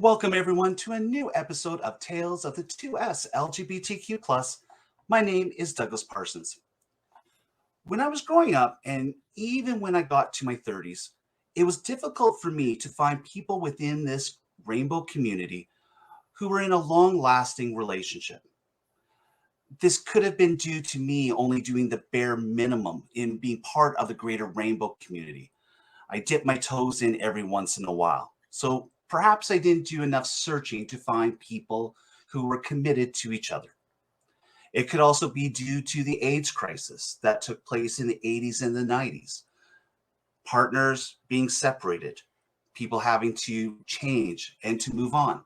Welcome, everyone, to a new episode of Tales of the 2S LGBTQ. My name is Douglas Parsons. When I was growing up, and even when I got to my 30s, it was difficult for me to find people within this rainbow community who were in a long lasting relationship. This could have been due to me only doing the bare minimum in being part of the greater rainbow community. I dip my toes in every once in a while. So perhaps I didn't do enough searching to find people who were committed to each other. It could also be due to the AIDS crisis that took place in the 80s and the 90s, partners being separated, people having to change and to move on.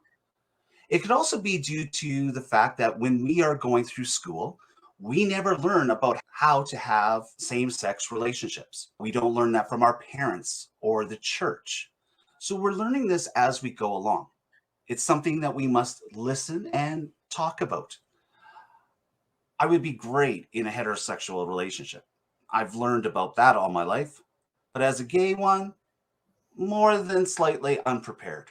It could also be due to the fact that when we are going through school, we never learn about how to have same sex relationships. We don't learn that from our parents or the church. So we're learning this as we go along. It's something that we must listen and talk about. I would be great in a heterosexual relationship. I've learned about that all my life. But as a gay one, more than slightly unprepared.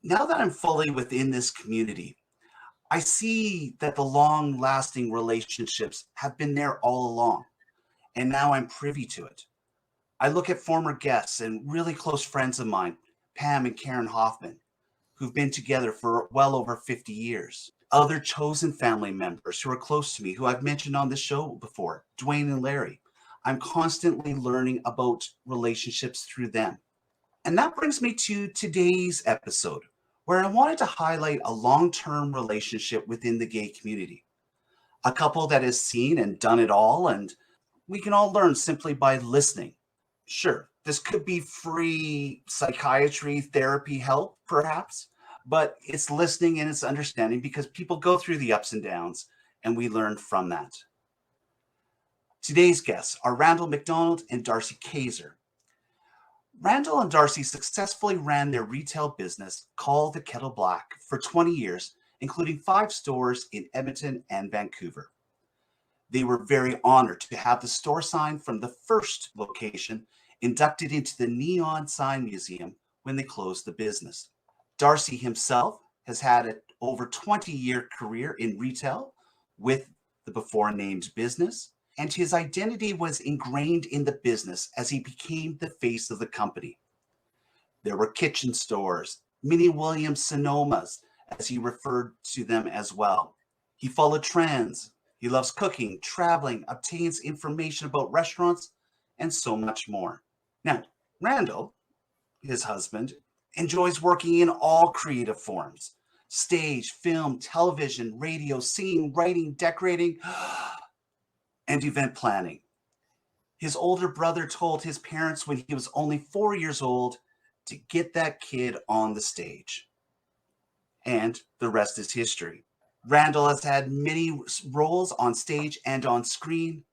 Now that I'm fully within this community, I see that the long lasting relationships have been there all along, and now I'm privy to it. I look at former guests and really close friends of mine, Pam and Karen Hoffman, who've been together for well over 50 years. Other chosen family members who are close to me, who I've mentioned on this show before, Dwayne and Larry. I'm constantly learning about relationships through them. And that brings me to today's episode, where I wanted to highlight a long term relationship within the gay community. A couple that has seen and done it all, and we can all learn simply by listening. Sure, this could be free psychiatry therapy help, perhaps, but it's listening and it's understanding because people go through the ups and downs, and we learn from that. Today's guests are Randall McDonald and Darcy Kaiser. Randall and Darcy successfully ran their retail business called the Kettle Black for 20 years, including 5 stores in Edmonton and Vancouver. They were very honored to have the store sign from the first location inducted into the Neon Sign Museum when they closed the business. Darcy himself has had an over 20-year career in retail with the before named business, and his identity was ingrained in the business as he became the face of the company. There were kitchen stores, mini Williams Sonomas, as he referred to them as well. He followed trends. He loves cooking, traveling, obtains information about restaurants, and so much more. Now, Randall, his husband, enjoys working in all creative forms: stage, film, television, radio, singing, writing, decorating, and event planning. His older brother told his parents when he was only 4 years old to get that kid on the stage. And the rest is history. Randall has had many roles on stage and on screen.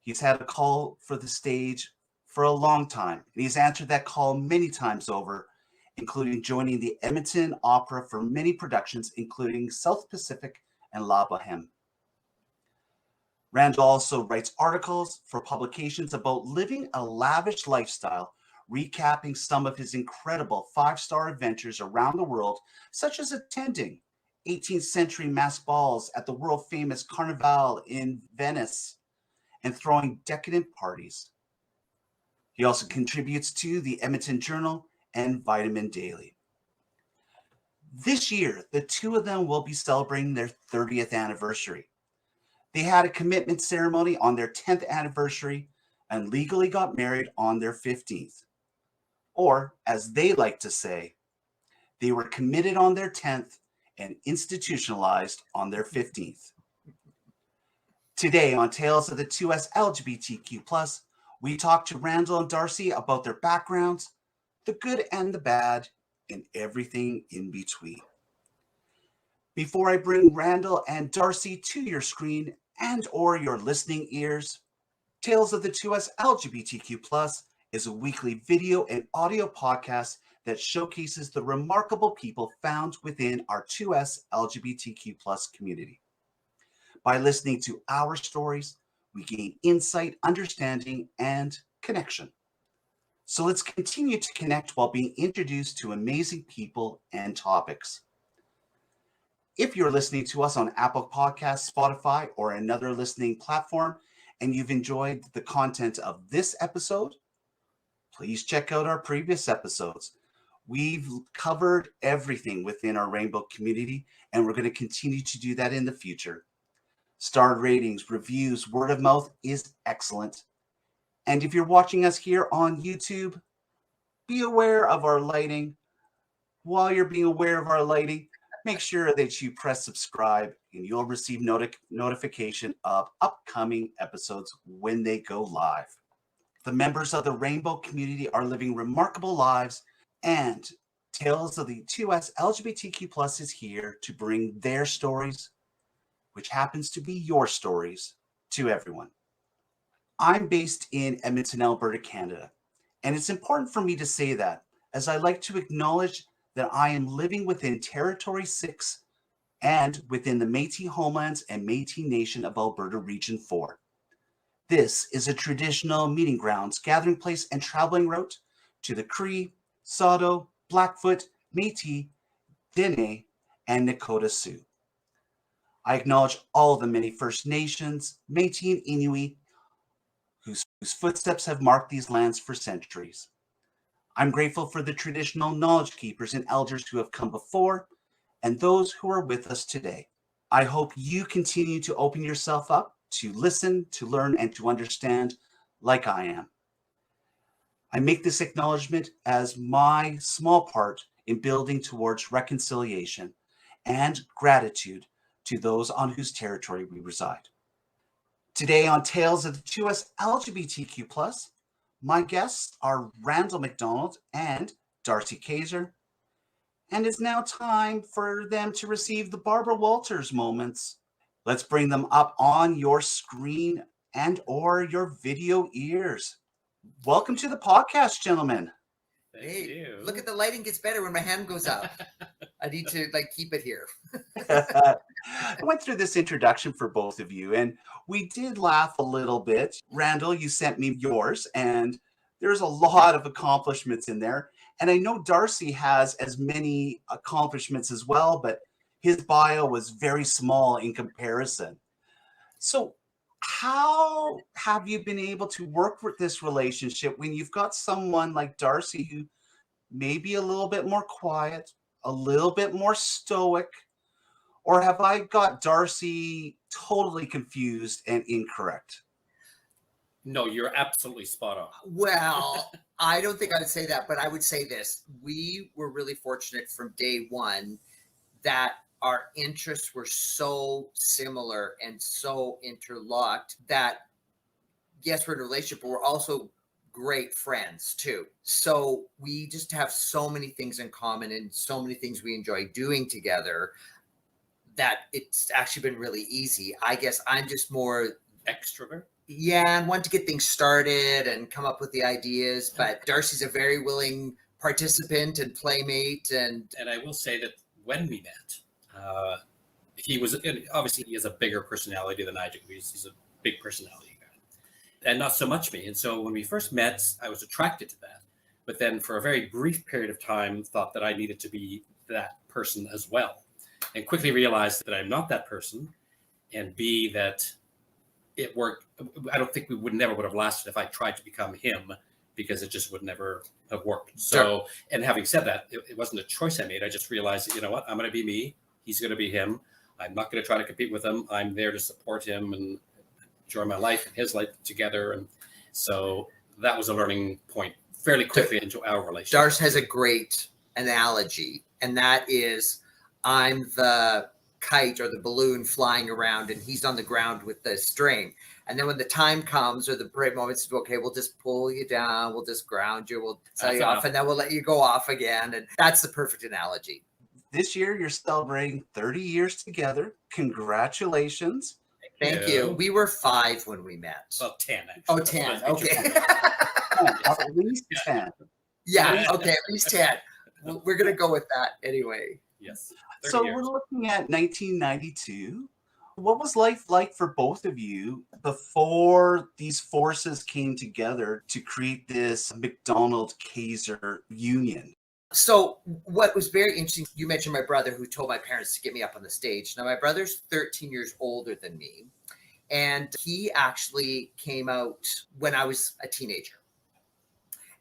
He's had a call for the stage for a long time, and he's answered that call many times over, including joining the Edmonton Opera for many productions, including South Pacific and La Boheme. Randall also writes articles for publications about living a lavish lifestyle, recapping some of his incredible 5-star adventures around the world, such as attending 18th century masked balls at the world famous Carnival in Venice and throwing decadent parties. He also contributes to the Edmonton Journal and Vitamin Daily. This year, the two of them will be celebrating their 30th anniversary. They had a commitment ceremony on their 10th anniversary and legally got married on their 15th. Or, as they like to say, they were committed on their 10th and institutionalized on their 15th. Today on Tales of the 2S LGBTQ+, we talk to Randall and Darcy about their backgrounds, the good and the bad, and everything in between. Before I bring Randall and Darcy to your screen and or your listening ears, Tales of the 2S LGBTQ+ is a weekly video and audio podcast that showcases the remarkable people found within our 2S LGBTQ+ community. By listening to our stories, we gain insight, understanding, and connection. So let's continue to connect while being introduced to amazing people and topics. If you're listening to us on Apple Podcasts, Spotify, or another listening platform, and you've enjoyed the content of this episode, please check out our previous episodes. We've covered everything within our Rainbow community, and we're going to continue to do that in the future. Star ratings, reviews, word of mouth is excellent. And if you're watching us here on YouTube, be aware of our lighting. While you're being aware of our lighting, make sure that you press subscribe and you'll receive notification of upcoming episodes when they go live. The members of the Rainbow community are living remarkable lives, and Tales of the 2S LGBTQ Plus is here to bring their stories, which happens to be your stories, to everyone. I'm based in Edmonton, Alberta, Canada, and it's important for me to say that, as I like to acknowledge that I am living within Territory 6 and within the Métis Homelands and Métis Nation of Alberta Region 4. This is a traditional meeting grounds, gathering place, and traveling route to the Cree, Saulteaux, Blackfoot, Métis, Dene, and Nakota Sioux. I acknowledge all the many First Nations, Métis, and Inuit whose footsteps have marked these lands for centuries. I'm grateful for the traditional knowledge keepers and elders who have come before and those who are with us today. I hope you continue to open yourself up to listen, to learn, and to understand like I am. I make this acknowledgement as my small part in building towards reconciliation and gratitude to those on whose territory we reside. Today on Tales of the 2S LGBTQ+, my guests are Randall McDonald and Darcy Kaiser, and it's now time for them to receive the Barbara Walters moments. Let's bring them up on your screen and or your video ears. Welcome to the podcast, gentlemen. Hey, look at the lighting gets better when my hand goes up. I need to keep it here. I went through this introduction for both of you, and we did laugh a little bit. Randall, you sent me yours, and there's a lot of accomplishments in there. And I know Darcy has as many accomplishments as well, but his bio was very small in comparison. So how have you been able to work with this relationship when you've got someone like Darcy who may be a little bit more quiet, a little bit more stoic, or have I got Darcy totally confused and incorrect? No, you're absolutely spot on. Well, I don't think I would say that, but I would say this. We were really fortunate from day one that our interests were so similar and so interlocked that, yes, we're in a relationship, but we're also great friends too. So we just have so many things in common and so many things we enjoy doing together that it's actually been really easy. I guess I'm just more extrovert. Yeah, and want to get things started and come up with the ideas. But Darcy's a very willing participant and playmate. And I will say that when we met, he was, obviously he has a bigger personality than I do. He's a big personality guy, and not so much me. And so when we first met, I was attracted to that. But then for a very brief period of time, thought that I needed to be that person as well. And quickly realized that I'm not that person. And B, that it worked. I don't think we would have lasted if I tried to become him, because it just would never have worked. So, Sure. And having said that, it wasn't a choice I made. I just realized that, you know what, I'm going to be me. He's going to be him. I'm not going to try to compete with him. I'm there to support him and enjoy my life and his life together. And so that was a learning point fairly quickly into our relationship. Darcy has a great analogy, and that is, I'm the kite or the balloon flying around and he's on the ground with the string. And then when the time comes or the right moment, it's okay, we'll just pull you down, we'll just ground you, we'll tell you off, and then we'll let you go off again. And that's the perfect analogy. This year, you're celebrating 30 years together. Congratulations. Thank you. We were 5 when we met. Well, 10. Actually. Oh, 10. Okay. At least 10. Yeah. Okay. At least 10. We're going to go with that anyway. Yes. So we're looking at 1992. What was life like for both of you before these forces came together to create this McDonald Kaiser union? So what was very interesting, you mentioned my brother who told my parents to get me up on the stage. Now my brother's 13 years older than me, and he actually came out when I was a teenager.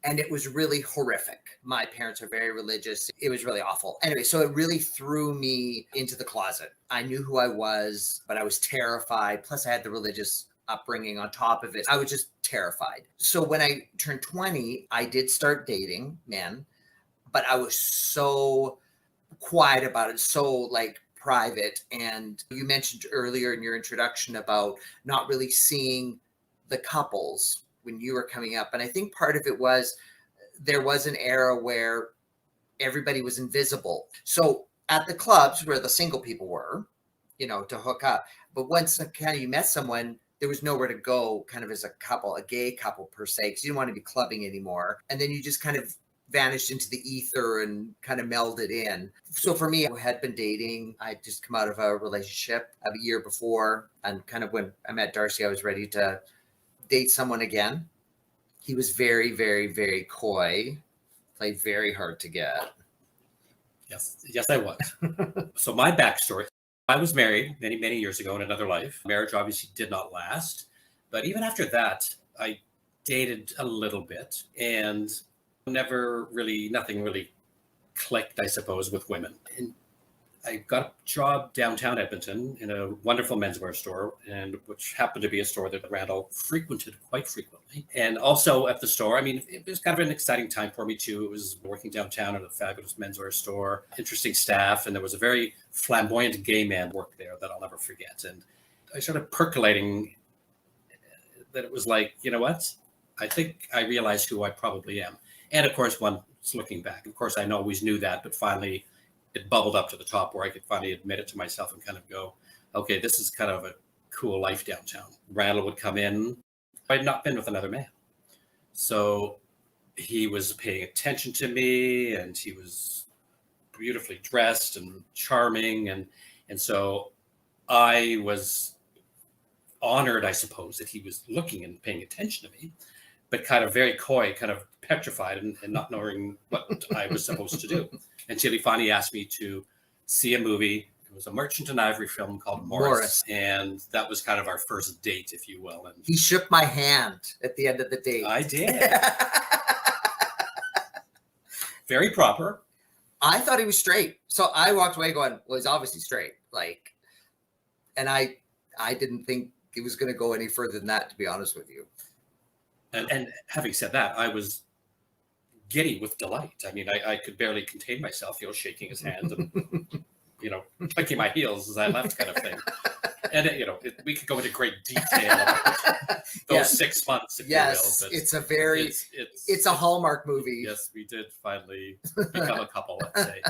And it was really horrific. My parents are very religious. It was really awful. Anyway, so it really threw me into the closet. I knew who I was, but I was terrified. Plus, I had the religious upbringing on top of it. I was just terrified. So when I turned 20, I did start dating men, but I was so quiet about it, so like private. And you mentioned earlier in your introduction about not really seeing the couples when you were coming up. And I think part of it was there was an era where everybody was invisible. So at the clubs where the single people were, you know, to hook up. But once kind of you met someone, there was nowhere to go kind of as a couple, a gay couple per se, because you didn't want to be clubbing anymore. And then you just kind of vanished into the ether and kind of melded in. So for me, I had been dating. I'd just come out of a relationship of a year before. And kind of when I met Darcy, I was ready to date someone again. He was very, very, very coy, played very hard to get. Yes, I was. So my backstory, I was married many, many years ago in another life. Marriage obviously did not last. But even after that, I dated a little bit and nothing really clicked, I suppose, with women. And I got a job downtown Edmonton in a wonderful menswear store, and which happened to be a store that Randall frequented quite frequently. And also at the store, I mean, it was kind of an exciting time for me too. It was working downtown at a fabulous menswear store, interesting staff, and there was a very flamboyant gay man work there that I'll never forget. And I started percolating that it was like, you know what? I think I realized who I probably am. And of course, once looking back, of course, I always knew that, but finally it bubbled up to the top where I could finally admit it to myself and kind of go, okay, this is kind of a cool life downtown. Randall would come in. I had not been with another man. So he was paying attention to me, and he was beautifully dressed and charming. And so I was honored, I suppose, that he was looking and paying attention to me, but kind of very coy, kind of petrified and not knowing what I was supposed to do. Until he finally asked me to see a movie. It was a Merchant and Ivory film called Morris. And that was kind of our first date, if you will. And he shook my hand at the end of the date. I did. Very proper. I thought he was straight. So I walked away going, well, he's obviously straight. Like, and I didn't think it was going to go any further than that, to be honest with you. And having said that, I was giddy with delight. I mean, I could barely contain myself, shaking his hand and, clicking my heels as I left, kind of thing. And, we could go into great detail about those 6 months, if you will. But it's a very, it's a Hallmark movie. Yes, we did finally become a couple, let's say.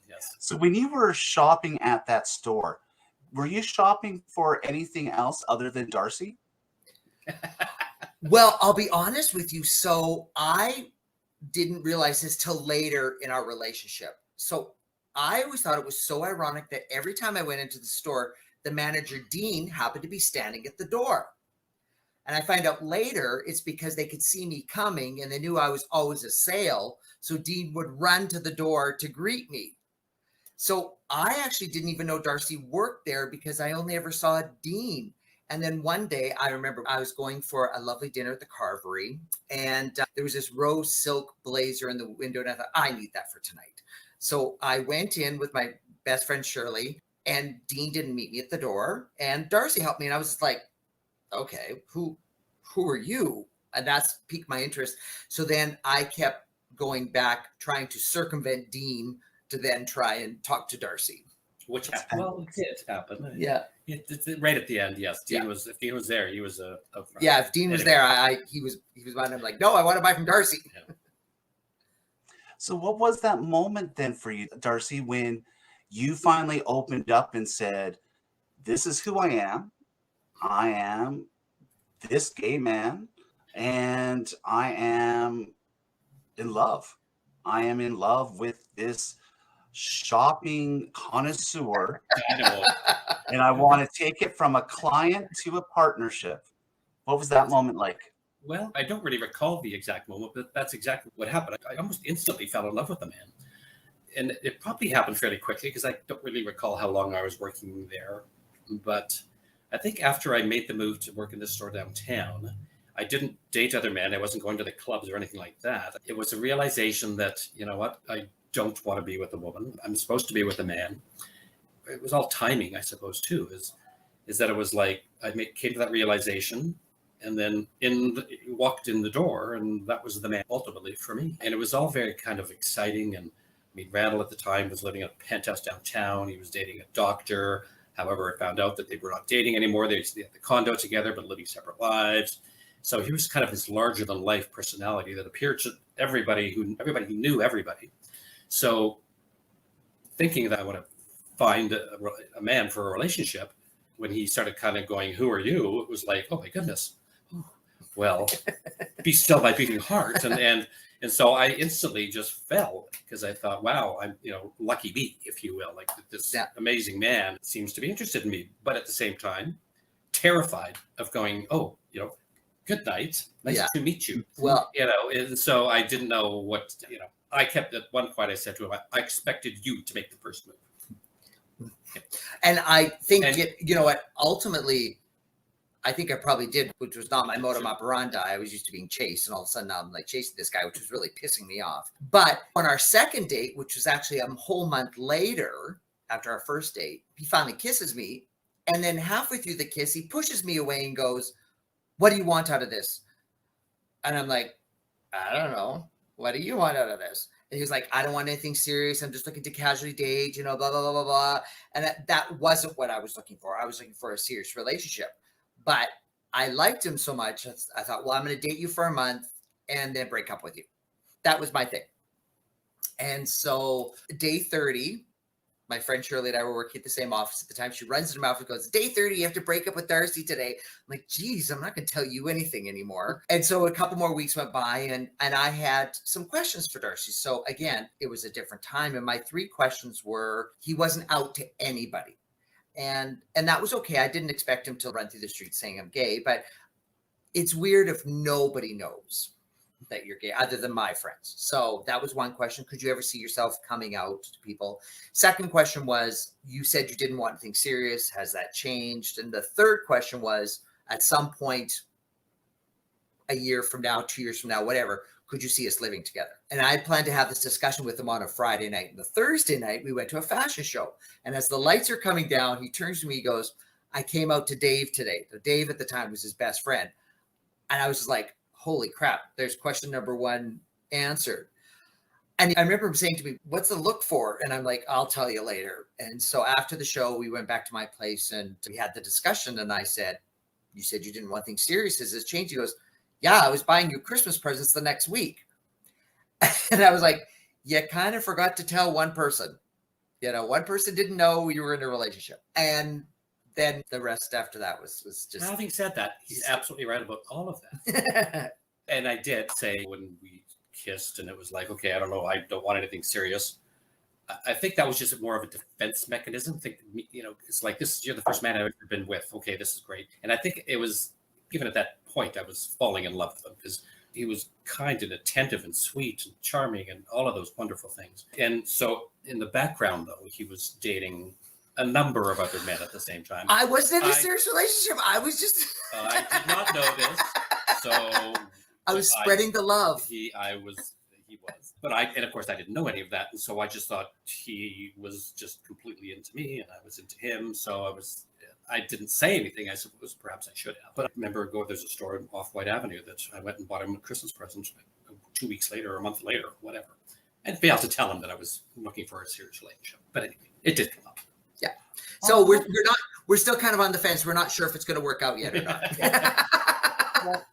Yes. So when you were shopping at that store, were you shopping for anything else other than Darcy? Well, I'll be honest with you. So I didn't realize this till later in our relationship. So I always thought it was so ironic that every time I went into the store, the manager, Dean, happened to be standing at the door. And I find out later it's because they could see me coming and they knew I was always a sale. So Dean would run to the door to greet me. So I actually didn't even know Darcy worked there because I only ever saw Dean. And then one day I remember I was going for a lovely dinner at the Carvery, and there was this rose silk blazer in the window. And I thought, I need that for tonight. So I went in with my best friend, Shirley, and Dean didn't meet me at the door, and Darcy helped me. And I was just like, okay, who are you? And that's piqued my interest. So then I kept going back, trying to circumvent Dean to then try and talk to Darcy. Which happened. Well, it did happen. Yeah. Right at the end, yes. If Dean was there, he was a yeah. If Dean was there, he was mine. I'm like, no, I want to buy from Darcy. Yeah. So what was that moment then for you, Darcy, when you finally opened up and said, this is who I am. I am this gay man, and I am in love. I am in love with this shopping connoisseur, I know. and I want to take it from a client to a partnership. What was that moment like? Well, I don't really recall the exact moment, but that's exactly what happened. I almost instantly fell in love with the man. And it probably happened fairly quickly because I don't really recall how long I was working there. But I think after I made the move to work in this store downtown, I didn't date other men. I wasn't going to the clubs or anything like that. It was a realization that, you know what, I don't want to be with a woman. I'm supposed to be with a man. It was all timing, I suppose, too, is that it was like came to that realization and then walked in the door, and that was the man ultimately for me. And it was all very kind of exciting. And I mean, Randall at the time was living in a penthouse downtown. He was dating a doctor. However, I found out that they were not dating anymore. They had the condo together, but living separate lives. So he was kind of this larger than life personality that appeared to everybody who knew everybody. So thinking that I want to find a man for a relationship, when he started kind of going, "Who are you?" It was like, oh my goodness. Oh, well, be still my beating heart. And so I instantly just fell because I thought, wow, I'm, lucky me, if you will. Like this amazing man seems to be interested in me, but at the same time, terrified of going, oh, good night. Nice to meet you. Well, and so I didn't know what, I kept at one point, I said to him, I expected you to make the first move. And I think, ultimately, I think I probably did, which was not my modus operandi. I was used to being chased, and all of a sudden now I'm like chasing this guy, which was really pissing me off. But on our second date, which was actually a whole month later after our first date, he finally kisses me. And then halfway through the kiss, he pushes me away and goes, "What do you want out of this?" And I'm like, "I don't know. What do you want out of this?" And he was like, "I don't want anything serious. I'm just looking to casually date, blah, blah, blah, blah, blah." And that wasn't what I was looking for. I was looking for a serious relationship. But I liked him so much, I thought, well, I'm going to date you for a month and then break up with you. That was my thing. And so day 30, my friend Shirley and I were working at the same office at the time. She runs into my office and goes, "Day 30, you have to break up with Darcy today." I'm like, geez, I'm not going to tell you anything anymore. And so a couple more weeks went by and I had some questions for Darcy. So again, it was a different time. And my 3 questions were, he wasn't out to anybody. And that was okay. I didn't expect him to run through the streets saying I'm gay, but it's weird if nobody knows that you're gay other than my friends. So that was one question. Could you ever see yourself coming out to people? Second question was, you said you didn't want anything serious. Has that changed? And the third question was, at some point, a year from now, 2 years from now, whatever, could you see us living together? And I planned to have this discussion with him on a Friday night. And the Thursday night, we went to a fashion show. And as the lights are coming down, he turns to me, he goes, "I came out to Dave today." So Dave at the time was his best friend. And I was just like, holy crap, there's question number 1 answered. And I remember him saying to me, "What's the look for?" And I'm like, "I'll tell you later." And so after the show, we went back to my place and we had the discussion. And I said, "You said you didn't want things serious. Has this changed?" He goes, "Yeah, I was buying you Christmas presents the next week." And I was like, "You kind of forgot to tell one person. One person didn't know you were in a relationship." And then the rest after that was just. Having said that, he's absolutely right about all of that. And I did say when we kissed, and it was like, okay, I don't know, I don't want anything serious. I think that was just more of a defense mechanism. It's like, you're the first man I've ever been with. Okay, this is great. And I think it was, even at that point, I was falling in love with him because he was kind and attentive and sweet and charming and all of those wonderful things. And so in the background, though, he was dating a number of other men at the same time. I wasn't in a serious relationship. I was just. I did not know this. So I was spreading the love. He was. But and of course I didn't know any of that. And so I just thought he was just completely into me and I was into him. So I didn't say anything. I suppose perhaps I should have. But I remember there's a store off White Avenue that I went and bought him a Christmas present 2 weeks later or a month later, whatever. And failed to tell him that I was looking for a serious relationship. But anyway, it did come up. Yeah. So we're still kind of on the fence. We're not sure if it's going to work out yet or not.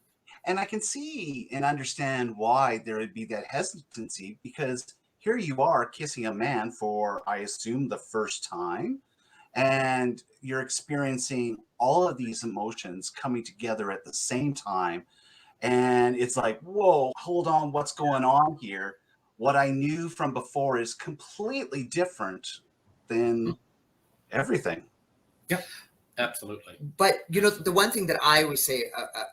And I can see and understand why there would be that hesitancy, because here you are kissing a man for, I assume, the first time, and you're experiencing all of these emotions coming together at the same time. And it's like, whoa, hold on, what's going on here? what I knew from before is completely different than everything. Yep, absolutely. But the one thing that I always say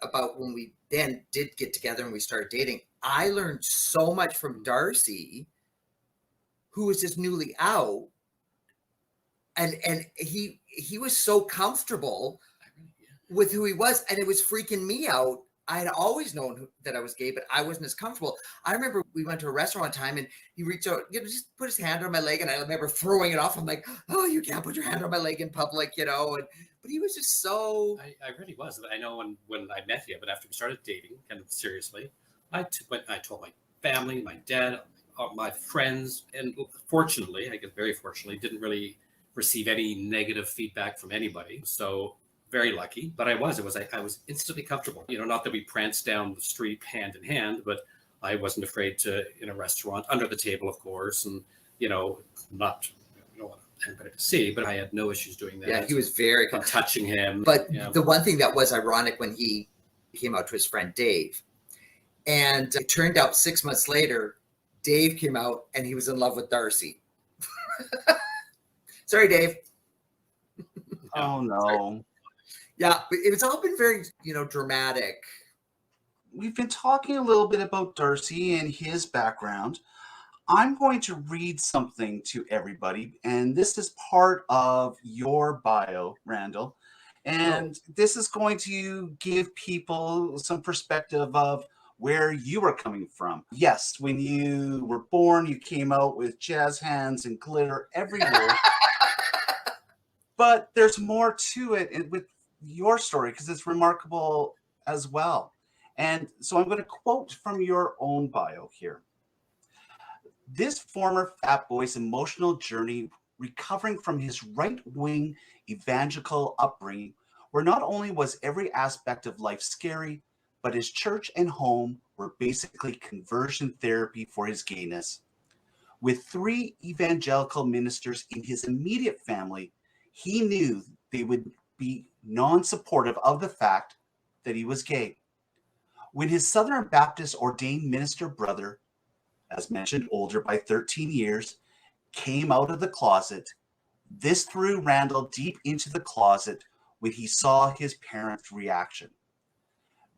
about when we then did get together and we started dating, I learned so much from Darcy, who was just newly out, and he was so comfortable with who he was, and it was freaking me out. I had always known that I was gay, but I wasn't as comfortable. I remember we went to a restaurant one time and he reached out, just put his hand on my leg, and I remember throwing it off. I'm like, oh, you can't put your hand on my leg in public, but he was just so. I really was. I know when I met him, but after we started dating, kind of seriously, I told my family, my dad, my friends, and fortunately, I guess very fortunately, didn't really receive any negative feedback from anybody. So very lucky, but I was instantly comfortable. Not that we pranced down the street hand in hand, but I wasn't afraid to, in a restaurant, under the table, of course, and not want anybody to see, but I had no issues doing that. Yeah, he was very touching him. But the one thing that was ironic when he came out to his friend Dave, and it turned out 6 months later, Dave came out and he was in love with Darcy. Sorry, Dave. Oh no. Yeah, it's all been very, dramatic. We've been talking a little bit about Darcy and his background. I'm going to read something to everybody, and this is part of your bio, Randall. And this is going to give people some perspective of where you are coming from. Yes, when you were born, you came out with jazz hands and glitter everywhere. But there's more to it with your story because it's remarkable as well. And so I'm going to quote from your own bio here. This former fat boy's emotional journey recovering from his right-wing evangelical upbringing, where not only was every aspect of life scary, but his church and home were basically conversion therapy for his gayness. With 3 evangelical ministers in his immediate family, he knew they would be non-supportive of the fact that he was gay. When his Southern Baptist ordained minister brother, as mentioned older by 13 years, came out of the closet, this threw Randall deep into the closet when he saw his parents' reaction.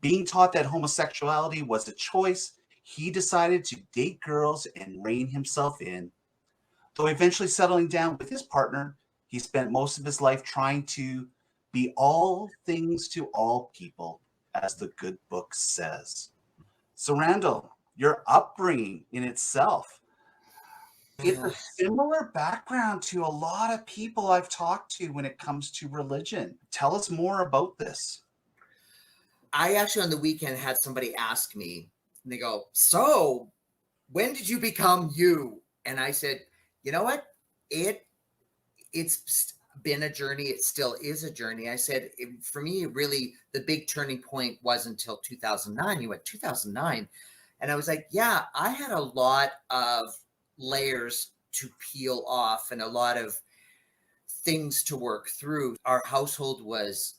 Being taught that homosexuality was a choice, he decided to date girls and rein himself in. Though eventually settling down with his partner, he spent most of his life trying to be all things to all people, as the good book says. So, Randall, your upbringing in itself, it's a similar background to a lot of people I've talked to when it comes to religion. Tell us more about this. I actually on the weekend had somebody ask me, and they go, so when did you become you? And I said, you know what? It's been a journey. It still is a journey. I said, for me, really, the big turning point was until 2009. You went 2009. And I was like, yeah, I had a lot of layers to peel off and a lot of things to work through. Our household was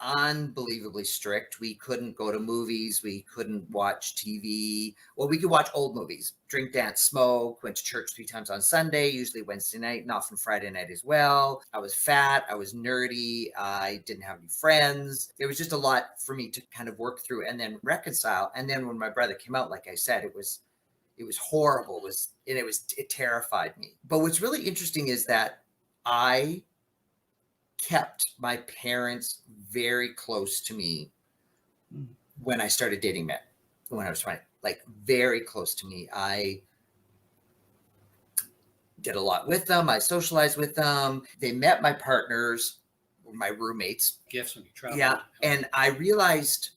unbelievably strict. We couldn't go to movies. We couldn't watch TV. Well, we could watch old movies, drink, dance, smoke, went to church 3 times on Sunday, usually Wednesday night, and often Friday night as well. I was fat. I was nerdy. I didn't have any friends. It was just a lot for me to kind of work through and then reconcile. And then when my brother came out, like I said, it was horrible. It terrified me. But what's really interesting is that I kept my parents very close to me when I started dating men, when I was 20, like very close to me. I did a lot with them. I socialized with them. They met my partners, my roommates. Gifts when you travel. Yeah. And I realized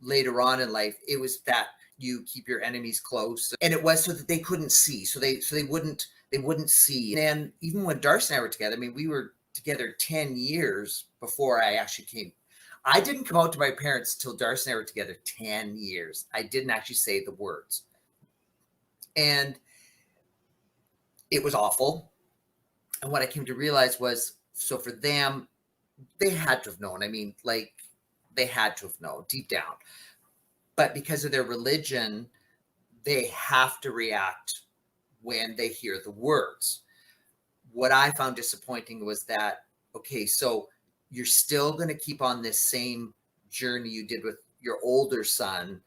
later on in life, it was that you keep your enemies close. And it was so that they couldn't see. So they wouldn't see. And even when Darcy and I were together, I mean, we were together 10 years before I actually came. I didn't come out to my parents till Darcy and I were together 10 years. I didn't actually say the words. And it was awful. And what I came to realize was, so for them, they had to have known. I mean, they had to have known deep down. But because of their religion, they have to react when they hear the words. What I found disappointing was that, okay, so you're still going to keep on this same journey you did with your older son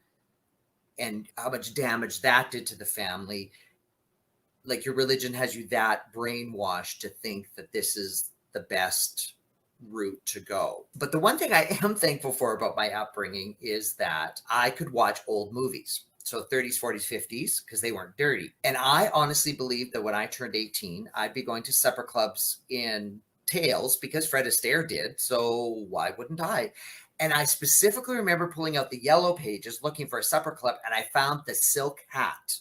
and how much damage that did to the family. Like your religion has you that brainwashed to think that this is the best route to go. But the one thing I am thankful for about my upbringing is that I could watch old movies. So 30s, 40s, 50s, because they weren't dirty. And I honestly believe that when I turned 18, I'd be going to supper clubs in Tales because Fred Astaire did. So why wouldn't I? And I specifically remember pulling out the yellow pages looking for a supper club, and I found the silk hat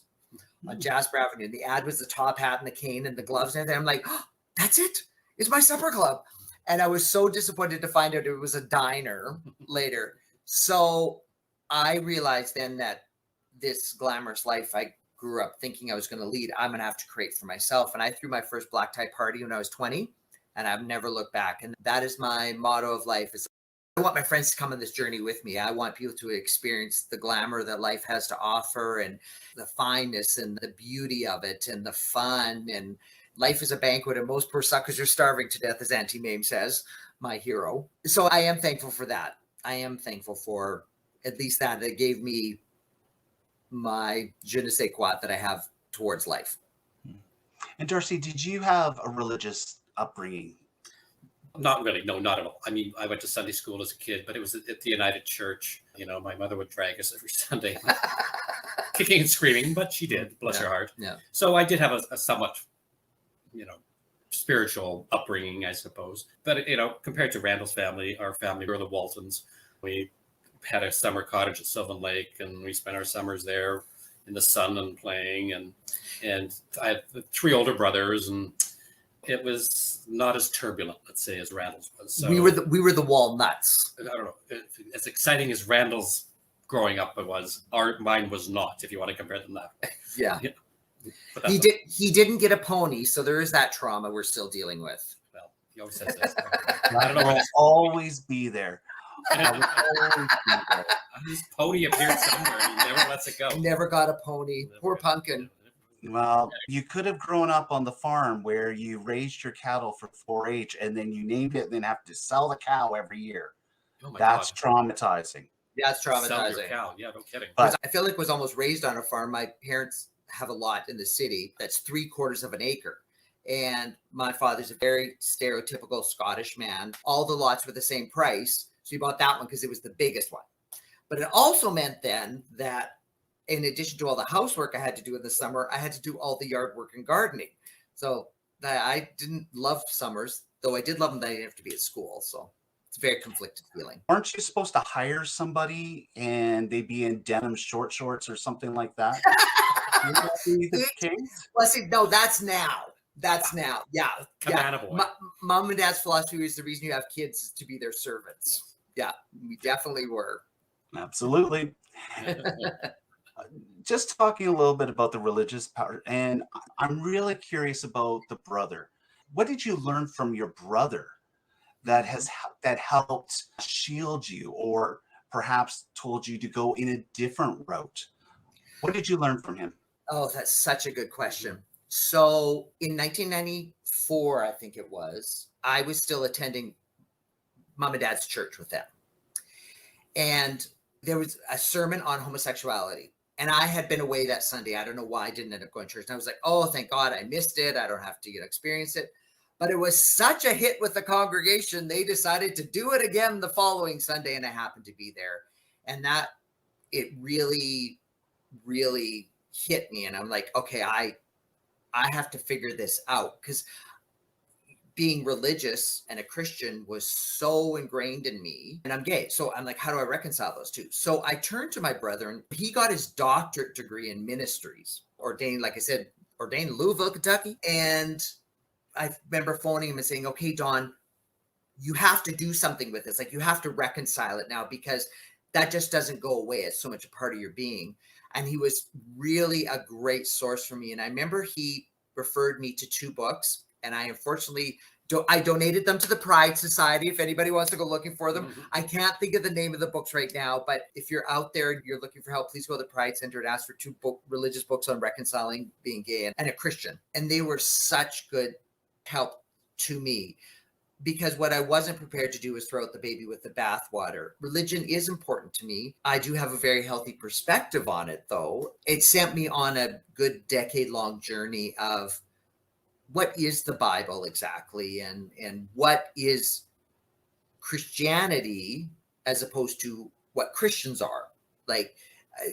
on Jasper Avenue. The ad was the top hat and the cane and the gloves and everything. I'm like, oh, that's it. It's my supper club. And I was so disappointed to find out it was a diner later. So I realized then that this glamorous life I grew up thinking I was going to lead, I'm going to have to create for myself. And I threw my first black tie party when I was 20, and I've never looked back. And that is my motto of life is I want my friends to come on this journey with me. I want people to experience the glamour that life has to offer and the fineness and the beauty of it and the fun. And life is a banquet and most poor suckers are starving to death, as Auntie Mame says, my hero. So I am thankful for that. I am thankful for at least that. It gave me my je ne sais quoi that I have towards life. And Darcy, did you have a religious upbringing? Not really. No, not at all. I mean, I went to Sunday school as a kid, but it was at the United Church. You know, my mother would drag us every Sunday, kicking and screaming, but she did, bless her heart. Yeah. So I did have a somewhat, spiritual upbringing, I suppose. But, compared to Randall's family, our family were the Waltons. We had a summer cottage at Sylvan Lake, and we spent our summers there in the sun and playing. And I had 3 older brothers, and it was not as turbulent, let's say, as Randall's was. So we were the walnuts. I don't know. As exciting as Randall's growing up was, mine was not. If you want to compare them that way. Yeah. But He didn't get a pony, so there is that trauma we're still dealing with. Well, he always says this. I don't know. Will always be there. His pony appeared somewhere. He never lets it go. Never got a pony. Poor pumpkin. Well, you could have grown up on the farm where you raised your cattle for 4-H and then you named it and then have to sell the cow every year. Oh my That's God. traumatizing. Yeah, it's Sell your traumatizing. cow. Yeah, no kidding. But- I feel like I was almost raised on a farm. My parents have a lot in the city that's 3/4 of an acre. And my father's a very stereotypical Scottish man. All the lots were the same price. So he bought that one because it was the biggest one. But it also meant then that in addition to all the housework I had to do in the summer, I had to do all the yard work and gardening. So I didn't love summers, though I did love them that I didn't have to be at school. So it's a very conflicted feeling. Aren't you supposed to hire somebody and they'd be in denim short shorts or something like that? Would that be the case? Well, see, no, that's now. That's now. Yeah. Cabana boy. Mom and dad's philosophy is the reason you have kids is to be their servants. Yeah, we definitely were. Absolutely. Just talking a little bit about the religious power, and I'm really curious about the brother. What did you learn from your brother that helped shield you, or perhaps told you to go in a different route? What did you learn from him? Oh, that's such a good question. So in 1994, I think it was, I was still attending mom and dad's church with them. And there was a sermon on homosexuality. And I had been away that Sunday. I don't know why I didn't end up going to church. And I was like, oh, thank God I missed it. I don't have to experience it. But it was such a hit with the congregation. They decided to do it again the following Sunday. And I happened to be there. And that, it really, really hit me. And I'm like, okay, I have to figure this out, because being religious and a Christian was so ingrained in me, and I'm gay. So I'm like, how do I reconcile those two? So I turned to my brother, and he got his doctorate degree in ministries, ordained, like I said, ordained in Louisville, Kentucky. And I remember phoning him and saying, okay, Don, you have to do something with this. Like, you have to reconcile it now, because that just doesn't go away. It's so much a part of your being. And he was really a great source for me. And I remember he referred me to 2 books. and I unfortunately I donated them to the Pride Society. If anybody wants to go looking for them, Mhm. I can't think of the name of the books right now, but if you're out there and you're looking for help, please go to the Pride Center and ask for 2 religious books on reconciling being gay and a Christian. And they were such good help to me, because what I wasn't prepared to do was throw out the baby with the bathwater. Religion is important to me. I do have a very healthy perspective on it, though. It sent me on a good decade-long journey of what is the Bible exactly, and what is Christianity as opposed to what Christians are. Like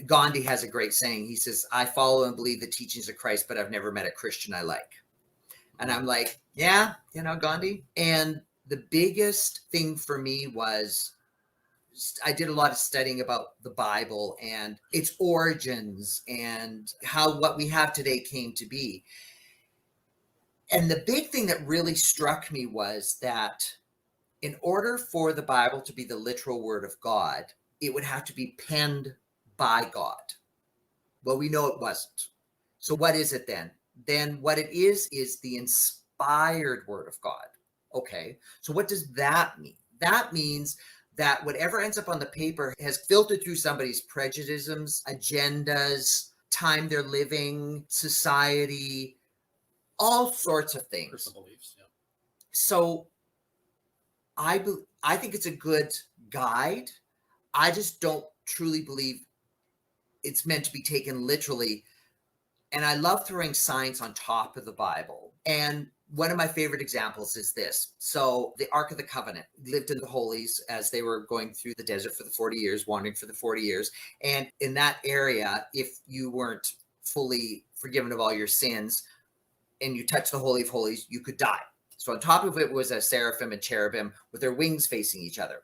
Gandhi has a great saying. He says, I follow and believe the teachings of Christ, but I've never met a Christian I like. And I'm like, yeah, Gandhi. And the biggest thing for me was I did a lot of studying about the Bible and its origins and how what we have today came to be. And the big thing that really struck me was that in order for the Bible to be the literal word of God, it would have to be penned by God. Well, we know it wasn't. So what is it then? Then what it is the inspired word of God. Okay. So what does that mean? That means that whatever ends up on the paper has filtered through somebody's prejudices, agendas, time they're living, society, all sorts of things. Personal beliefs. Yeah. So I think it's a good guide. I just don't truly believe it's meant to be taken literally. And I love throwing science on top of the Bible. And one of my favorite examples is this. So the Ark of the Covenant lived in the holies as they were going through the desert for the 40 years, wandering for the 40 years. And in that area, if you weren't fully forgiven of all your sins and you touched the Holy of Holies, you could die. So on top of it was a seraphim and cherubim with their wings facing each other.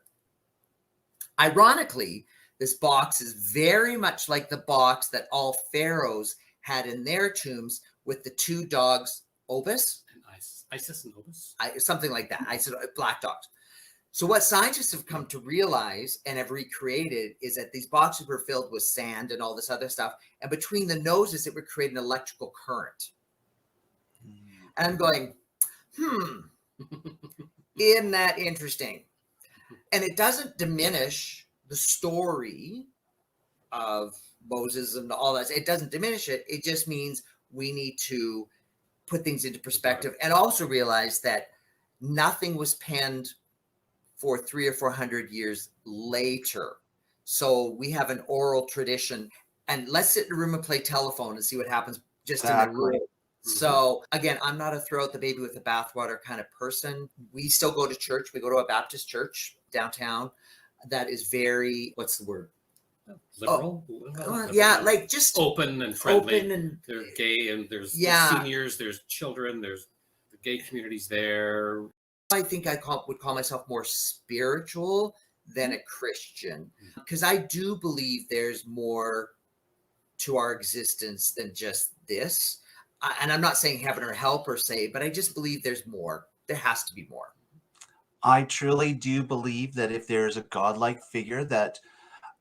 Ironically, this box is very much like the box that all pharaohs had in their tombs with the 2 dogs, Obus, And Isis and Obus. something like that. I said black dogs. So what scientists have come to realize and have recreated is that these boxes were filled with sand and all this other stuff. And between the noses, it would create an electrical current. And I'm going, isn't that interesting? And it doesn't diminish the story of Moses and all that. It doesn't diminish it. It just means we need to put things into perspective and also realize that nothing was penned for 300 or 400 years later. So we have an oral tradition, and let's sit in a room and play telephone and see what happens just in the room. So again, I'm not a throw out the baby with the bathwater kind of person. We still go to church. We go to a Baptist church downtown that is very, what's the word? Liberal? Yeah, like just open and friendly. open and They're gay, and there's seniors, there's children, there's the gay communities there. I think I would call myself more spiritual than a Christian, because I do believe there's more to our existence than just this. And I'm not saying heaven or hell per se, but I just believe there's more. There has to be more. I truly do believe that if there's a godlike figure, that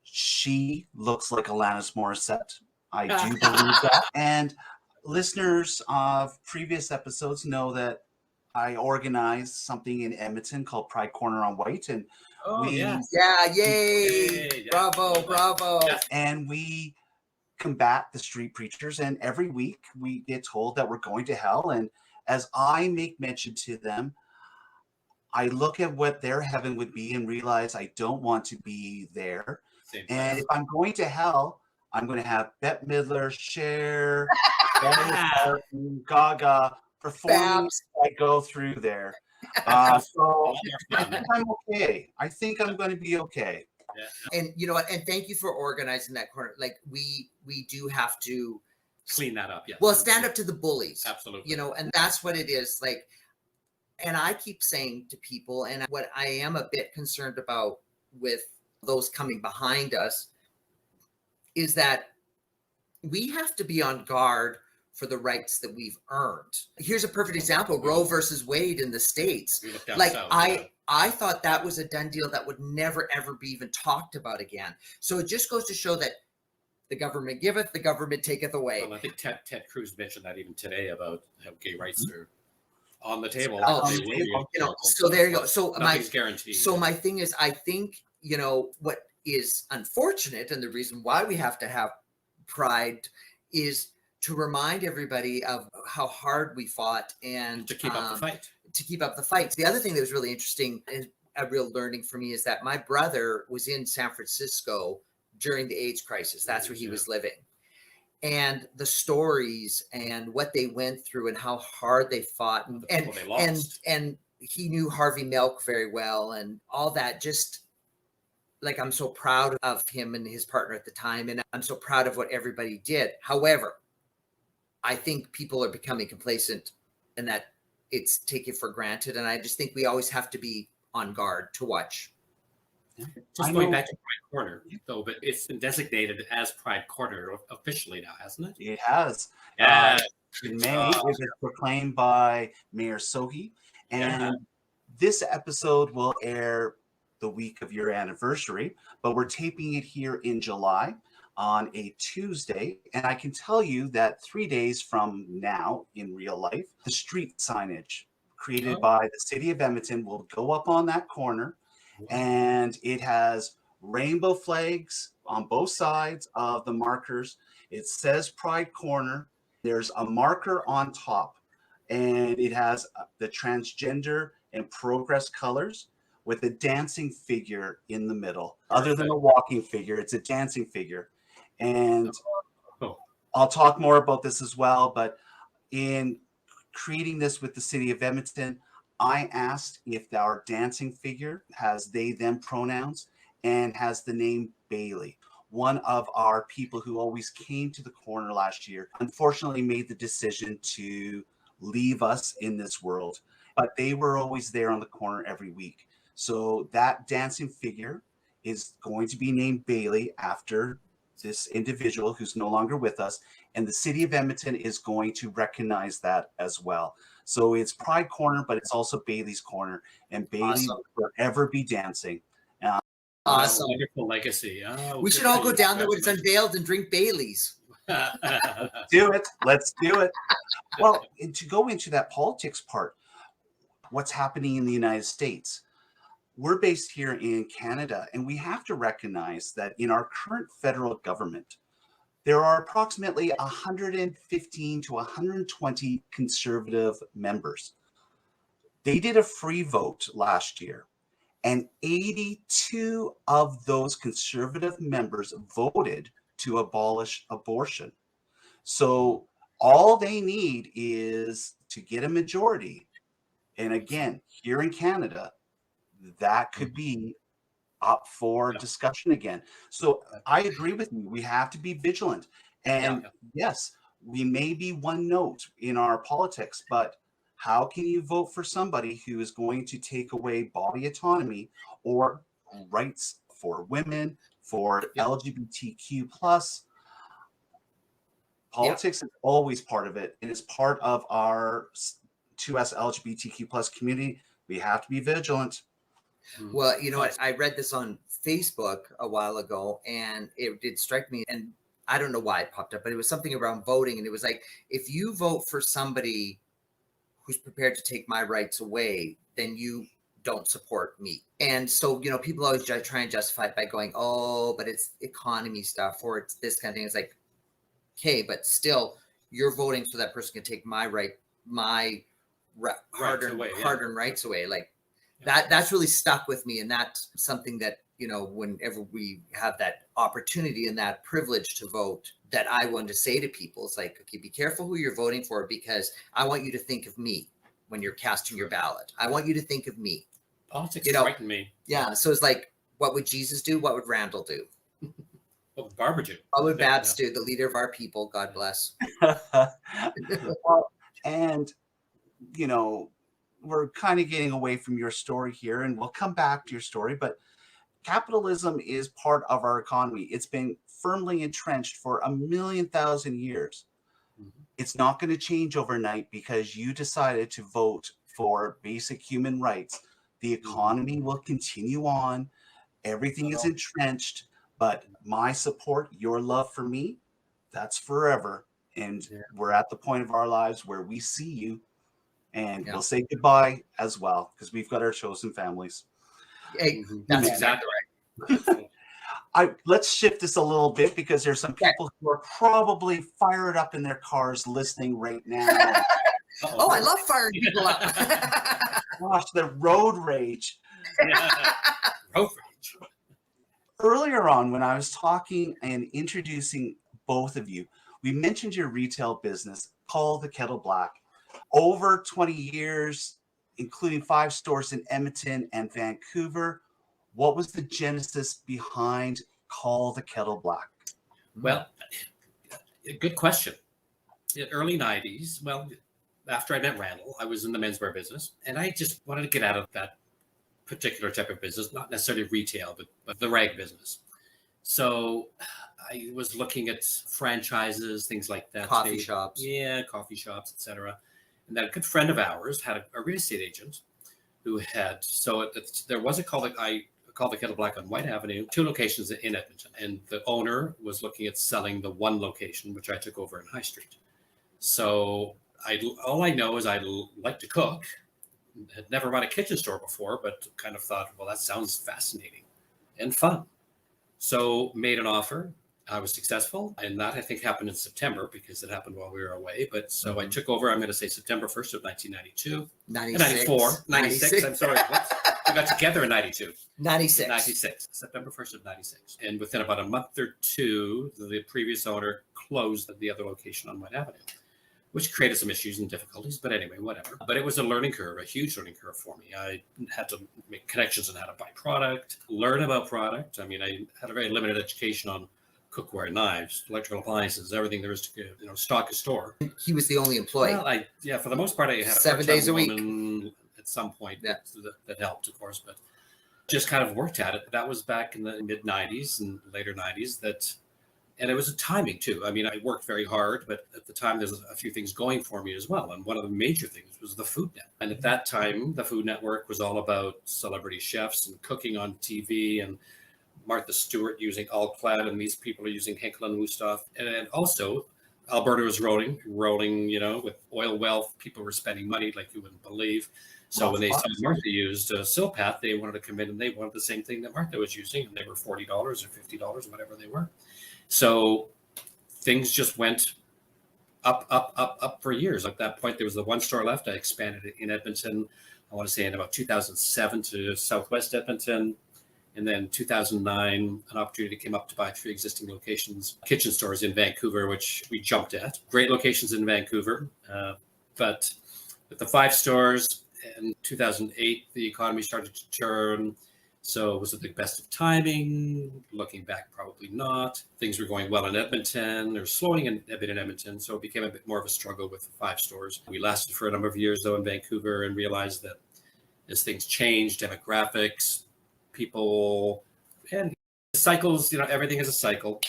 she looks like Alanis Morissette. I do believe that. And listeners of previous episodes know that I organized something in Edmonton called Pride Corner on White. And Yeah, yay! Bravo. Yes. And we combat the street preachers. And every week we get told that we're going to hell. And as I make mention to them, I look at what their heaven would be and realize I don't want to be there. And if I'm going to hell, I'm going to have Bette Midler, Cher, Gaga performing. I go through there. So I think I'm okay. I think I'm going to be okay. Yeah. And you know what? And thank you for organizing that corner. Like we do have to clean that up. Yeah. Well, stand up to the bullies. Absolutely. You know, and that's what it is. Like, and I keep saying to people, and what I am a bit concerned about with those coming behind us is that we have to be on guard for the rights that we've earned. Here's a perfect example: Roe versus Wade in the States. Like I thought that was a done deal that would never ever be even talked about again. So it just goes to show that the government giveth, the government taketh away. Well, I think Ted Cruz mentioned that even today about how gay rights are on the table. Oh, They will be available. so there you go. So nothing's guaranteed. So my thing is, I think, what is unfortunate, and the reason why we have to have pride is to remind everybody of how hard we fought and to keep up the fight. To keep up the fights. The other thing that was really interesting and a real learning for me is that my brother was in San Francisco during the AIDS crisis. That's where he was living. And the stories and what they went through and how hard they fought and they lost. and he knew Harvey Milk very well and all that. Just like, I'm so proud of him and his partner at the time, and I'm so proud of what everybody did. However, I think people are becoming complacent and that it's taken for granted, and I just think we always have to be on guard to watch. Just going back to Pride Corner, though, but it's been designated as Pride Corner officially now, hasn't it? It has. Yeah. In May, it was proclaimed by Mayor Sohi, and this episode will air the week of your anniversary, but we're taping it here in July on a Tuesday, and I can tell you that 3 days from now, in real life, the street signage created by the city of Edmonton will go up on that corner, and it has rainbow flags on both sides of the markers. It says Pride Corner. There's a marker on top, and it has the transgender and progress colors with a dancing figure in the middle. Other than a walking figure, it's a dancing figure. And I'll talk more about this as well, but in creating this with the city of Edmonton, I asked if our dancing figure has they, them pronouns and has the name Bailey. One of our people who always came to the corner last year, unfortunately made the decision to leave us in this world, but they were always there on the corner every week. So that dancing figure is going to be named Bailey after this individual who's no longer with us. And the city of Edmonton is going to recognize that as well. So it's Pride Corner, but it's also Bailey's Corner. And Bailey will forever be dancing. Awesome. Wonderful legacy. We should all go down there when it's unveiled and drink Bailey's. Do it. Let's do it. Well, and to go into that politics part, what's happening in the United States? We're based here in Canada, and we have to recognize that in our current federal government, there are approximately 115 to 120 conservative members. They did a free vote last year, and 82 of those conservative members voted to abolish abortion. So all they need is to get a majority. And again, here in Canada, that could be up for discussion again. So I agree with you. We have to be vigilant. And yes, we may be one note in our politics, but how can you vote for somebody who is going to take away body autonomy or rights for women, for LGBTQ plus? Politics is always part of it, and it's part of our 2S LGBTQ plus community. We have to be vigilant. Well, you know what? I read this on Facebook a while ago, and it did strike me, and I don't know why it popped up, but it was something around voting, and it was like, if you vote for somebody who's prepared to take my rights away, then you don't support me. And so, people always try and justify it by going, oh, but it's economy stuff, or it's this kind of thing. It's like, okay, but still, you're voting so that person can take my hard-earned rights away. Like, that's really stuck with me, and that's something that whenever we have that opportunity and that privilege to vote, that I want to say to people, it's like, okay, be careful who you're voting for, because I want you to think of me when you're casting your ballot. I want you to think of me. Politics frighten me. Yeah, so it's like, what would Jesus do? What would Randall do? What would Barbara do? What would Babs do? The leader of our people, God bless. Well, and we're kind of getting away from your story here, and we'll come back to your story, but capitalism is part of our economy. It's been firmly entrenched for 1,000,000 years. It's not going to change overnight because you decided to vote for basic human rights. The economy will continue on. Everything is entrenched, but my support, your love for me, that's forever. And we're at the point of our lives where we see you And Yeah. we'll say goodbye as well, because we've got our chosen families. Hey, Mhm. that's Yeah. exactly right. Let's shift this a little bit, because there's some Okay. people who are probably fired up in their cars listening right now. Oh, I love firing people up. Gosh, the road rage. Road rage. Earlier on, when I was talking and introducing both of you, we mentioned your retail business called the Kettle Black. Over 20 years, including 5 stores in Edmonton and Vancouver. What was the genesis behind Call the Kettle Black? Well, good question. In the early 90s, well, after I met Randall, I was in the menswear business, and I just wanted to get out of that particular type of business, not necessarily retail, but the rag business. So I was looking at franchises, things like that. Coffee shops. Yeah, coffee shops, etc. And then a good friend of ours had a real estate agent who had, there was a Call the Kettle Black on White Avenue, 2 locations in Edmonton. And the owner was looking at selling the 1 location, which I took over in High Street. So all I know is I like to cook. Had never run a kitchen store before, but kind of thought, well, that sounds fascinating and fun. So made an offer. I was successful. And that, I think, happened in September, because it happened while we were away. But so I took over, I'm going to say September 1st of 1992. 94, 96. I'm sorry. What? We got together in 92. 96. September 1st of 96. And within about a month or two, the previous owner closed the other location on White Avenue, which created some issues and difficulties. But anyway, whatever. But it was a learning curve, a huge learning curve for me. I had to make connections on how to buy product, learn about product. I mean, I had a very limited education on cookware, knives, electrical appliances, everything there is to, stock a store. He was the only employee. Well, for the most part, I had a 7 days a week. woman at some point. Yeah. that helped, of course, but just kind of worked at it. That was back in the mid 90s and later 90s. And it was a timing too. I mean, I worked very hard, but at the time there's a few things going for me as well. And one of the major things was the Food Network. And at that time, the Food Network was all about celebrity chefs and cooking on TV, and Martha Stewart using All-Clad, and these people are using Henkel and Wusthof. And also, Alberta was rolling, with oil wealth. People were spending money like you wouldn't believe. So when they saw Martha used Silpat, they wanted to come in and they wanted the same thing that Martha was using. And they were $40 or $50, whatever they were. So things just went up for years. At that point, there was the 1 store left. I expanded it in Edmonton, I want to say in about 2007 to Southwest Edmonton. And then 2009, an opportunity came up to buy 3 existing locations, kitchen stores in Vancouver, which we jumped at. Great locations in Vancouver. But with the 5 stores in 2008, the economy started to turn. So was it the best of timing? Looking back, probably not. Things were going well in Edmonton, or slowing a bit in Edmonton. So it became a bit more of a struggle with the 5 stores. We lasted for a number of years, though, in Vancouver, and realized that as things changed, demographics, people, and cycles, everything is a cycle.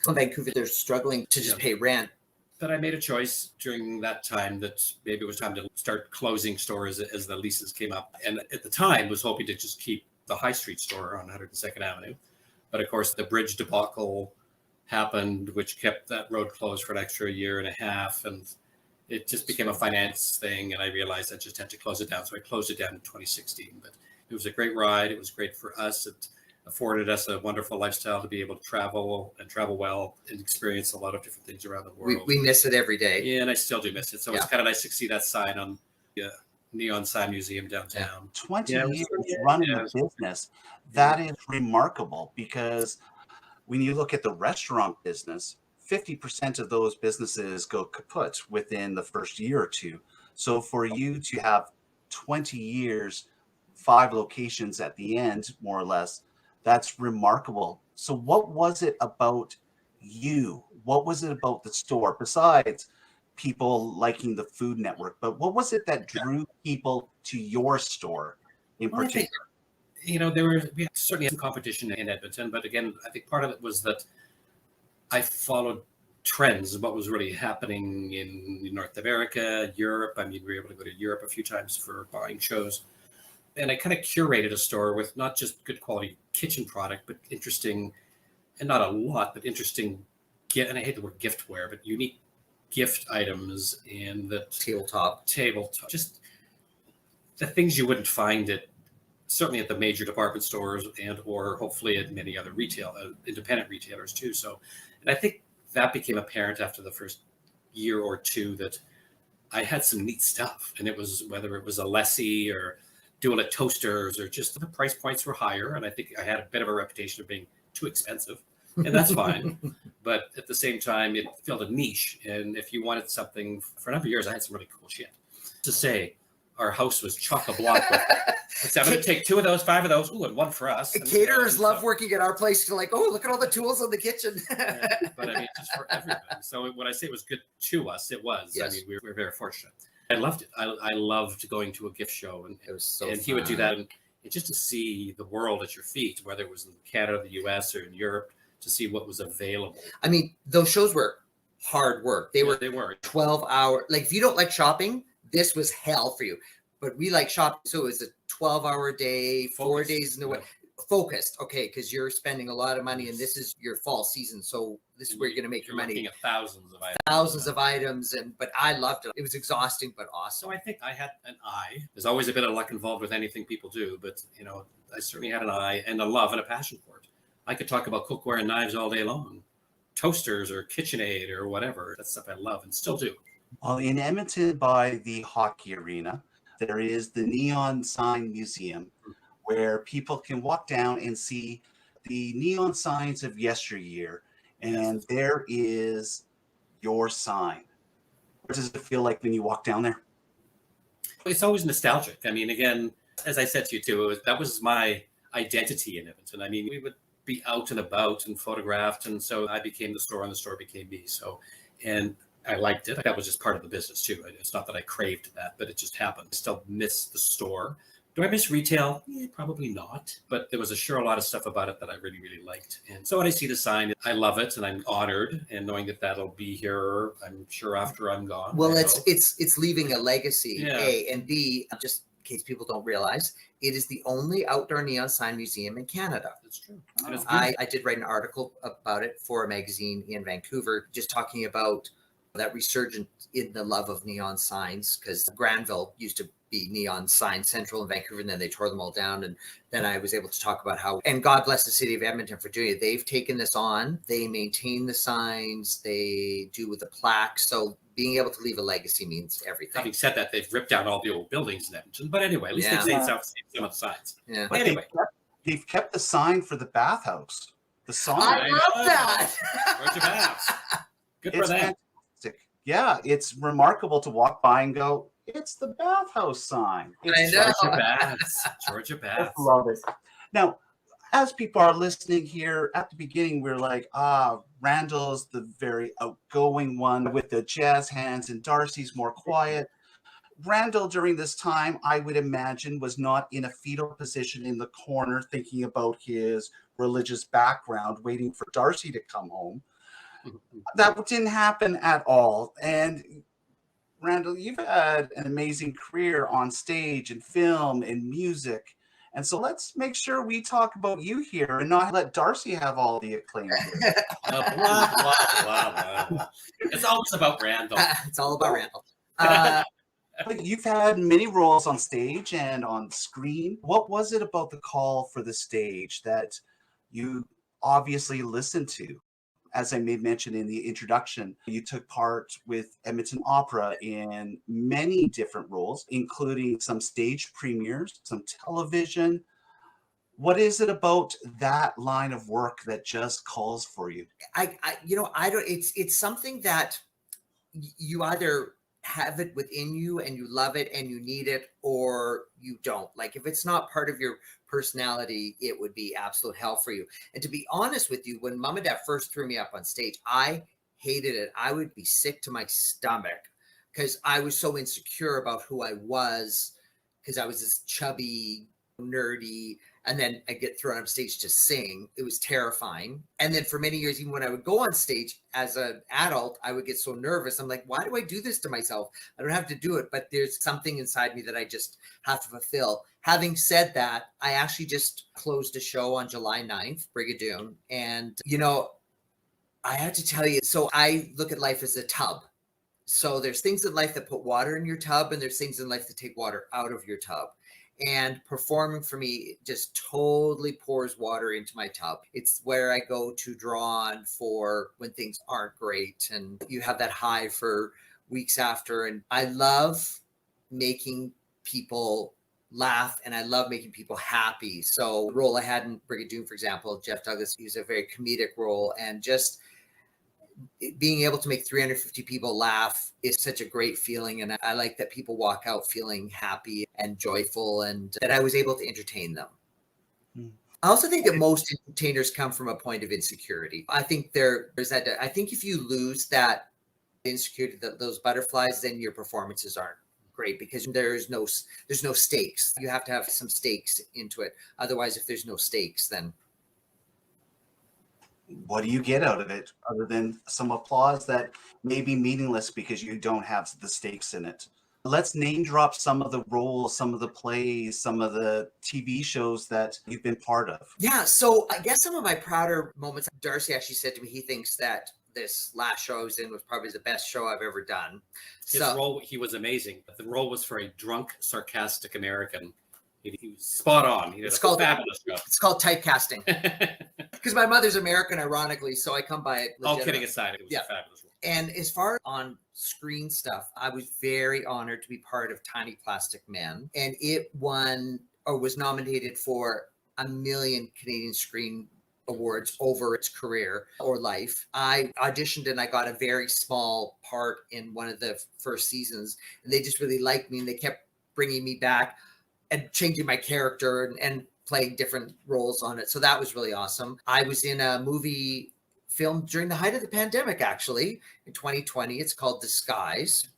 Well, Vancouver, they're struggling to just pay rent. But I made a choice during that time that maybe it was time to start closing stores as the leases came up. And at the time was hoping to just keep the High Street store on 102nd Avenue. But of course, the bridge debacle happened, which kept that road closed for an extra year and a half. And it just became a finance thing. And I realized I just had to close it down. So I closed it down in 2016. But it was a great ride. It was great for us. It afforded us a wonderful lifestyle to be able to travel well and experience a lot of different things around the world. We miss it every day. Yeah, and I still do miss it. So it's kind of nice to see that sign on the Neon Sign Museum downtown. 20 years running a business. That is remarkable, because when you look at the restaurant business, 50% of those businesses go kaput within the first year or two. So for you to have 20 years, 5 locations at the end, more or less, that's remarkable. So what was it about you? What was it about the store, besides people liking the Food Network? But what was it that drew people to your store in particular? We certainly had some competition in Edmonton, but again, I think part of it was that I followed trends of what was really happening in North America, Europe. I mean, we were able to go to Europe a few times for buying shows. And I kind of curated a store with not just good quality kitchen product, but interesting, and not a lot, but interesting, and I hate the word giftware, but unique gift items and the Tabletop. just the things you wouldn't find at certainly at the major department stores and or hopefully at many other independent retailers too. So, and I think that became apparent after the first year or two that I had some neat stuff, and it was whether it was a Lessie or Dualit toasters or just the price points were higher, and I think I had a bit of a reputation of being too expensive, and that's fine. But at the same time, it filled a niche, and if you wanted something for a number of years, I had some really cool shit. To say, our house was chock-a-block with. I'm going to take 2 of those, 5 of those, and 1 for us. Caterers love working at our place to like, oh, look at all the tools in the kitchen. But I mean, just for everybody. So when I say it was good to us, it was. Yes. I mean, we were very fortunate. I loved it. I loved going to a gift show, and It was so and he would do that, and just to see the world at your feet, whether it was in Canada, the U.S., or in Europe, to see what was available. I mean, those shows were hard work. They were 12-hour. Like, if you don't like shopping, this was hell for you. But we like shopping, so it was a 12-hour day, 4 days in the way. Focused, okay, because you're spending a lot of money, and this is your fall season, so this is where you're going to make your money. Looking at thousands of items, but I loved it. It was exhausting, but awesome. So I think I had an eye. There's always a bit of luck involved with anything people do, but I certainly had an eye and a love and a passion for it. I could talk about cookware and knives all day long, toasters or KitchenAid or whatever. That's stuff I love and still do. Well, in Edmonton, by the hockey arena, there is the Neon Sign Museum, where people can walk down and see the neon signs of yesteryear. And there is your sign. What does it feel like when you walk down there? It's always nostalgic. I mean, again, as I said to you too, that was my identity in Edmonton. I mean, we would be out and about and photographed. And so I became the store and the store became me. So, and I liked it. That was just part of the business too. It's not that I craved that, but it just happened. I still miss the store. Do I miss retail? Probably not. But there was a lot of stuff about it that I really, really liked. And so when I see the sign, I love it, and I'm honored, and knowing that that'll be here, I'm sure after I'm gone. Well, it's leaving a legacy. Yeah. A and B. Just in case people don't realize, it is the only outdoor neon sign museum in Canada. That's true. I did write an article about it for a magazine in Vancouver, just talking about that resurgence in the love of neon signs, because Granville used to be Neon Sign Central in Vancouver, and then they tore them all down. And then I was able to talk about how, and God bless the city of Edmonton for doing it. They've taken this on. They maintain the signs. They do with the plaques. So being able to leave a legacy means everything. Having said that, they've ripped down all the old buildings in Edmonton. But anyway, at least they've saved some of the signs. Yeah. But anyway, they've kept the sign for the bathhouse. The sign. I love that. Georgia Baths. Good for It's them. fantastic. Yeah, it's remarkable to walk by and go, it's the bathhouse sign. It's I know. Georgia Baths. Georgia Baths. I love it. Now, as people are listening here, at the beginning, we're like, Randall's the very outgoing one with the jazz hands, and Darcy's more quiet. Randall, during this time, I would imagine, was not in a fetal position in the corner thinking about his religious background, waiting for Darcy to come home. That didn't happen at all. And Randall, you've had an amazing career on stage and film and music. And so let's make sure we talk about you here and not let Darcy have all the acclaim. Blah, blah, blah, blah. It's always about Randall. It's all about Randall. But you've had many roles on stage and on screen. What was it about the call for the stage that you obviously listened to? As I made mention in the introduction, you took part with Edmonton Opera in many different roles, including some stage premieres, some television. What is it about that line of work that just calls for you? I don't. It's something that you either have it within you and you love it and you need it, or you don't. Like, if it's not part of your personality, it would be absolute hell for you. And to be honest with you, when Mom and Dad first threw me up on stage, I hated it. I would be sick to my stomach because I was so insecure about who I was, because I was this chubby, nerdy, and then I get thrown up stage to sing. It was terrifying. And then for many years, even when I would go on stage as an adult, I would get so nervous. I'm like, why do I do this to myself? I don't have to do it, but there's something inside me that I just have to fulfill. Having said that, I actually just closed a show on July 9th, Brigadoon. And, I have to tell you, so I look at life as a tub. So there's things in life that put water in your tub, and there's things in life that take water out of your tub. And performing for me just totally pours water into my tub. It's where I go to draw on for when things aren't great, and you have that high for weeks after. And I love making people laugh, and I love making people happy. So the role I had in Brigadoon, for example, Jeff Douglas, he's a very comedic role, and just being able to make 350 people laugh is such a great feeling. And I like that people walk out feeling happy and joyful, and that I was able to entertain them. I also think that most entertainers come from a point of insecurity. I think there's that. I think if you lose that insecurity, those butterflies, then your performances aren't great, because there's no stakes. You have to have some stakes into it. Otherwise, if there's no stakes, then what do you get out of it other than some applause that may be meaningless because you don't have the stakes in it? Let's name drop some of the roles, some of the plays, some of the TV shows that you've been part of. Yeah, so I guess some of my prouder moments, Darcy actually said to me, he thinks that this last show I was in was probably the best show I've ever done. His role, he was amazing. But the role was for a drunk, sarcastic American. He was spot on. He did a fabulous job. It's called typecasting. Because my mother's American, ironically, so I come by it. All kidding aside, it was a fabulous role. And as far as on screen stuff, I was very honored to be part of Tiny Plastic Men. And it won, or was nominated for, 1 million Canadian Screen Awards over its career or life. I auditioned and I got a very small part in one of the first seasons. And they just really liked me, and they kept bringing me back and changing my character and playing different roles on it. So that was really awesome. I was in a movie filmed during the height of the pandemic, actually, in 2020. It's called Disguise.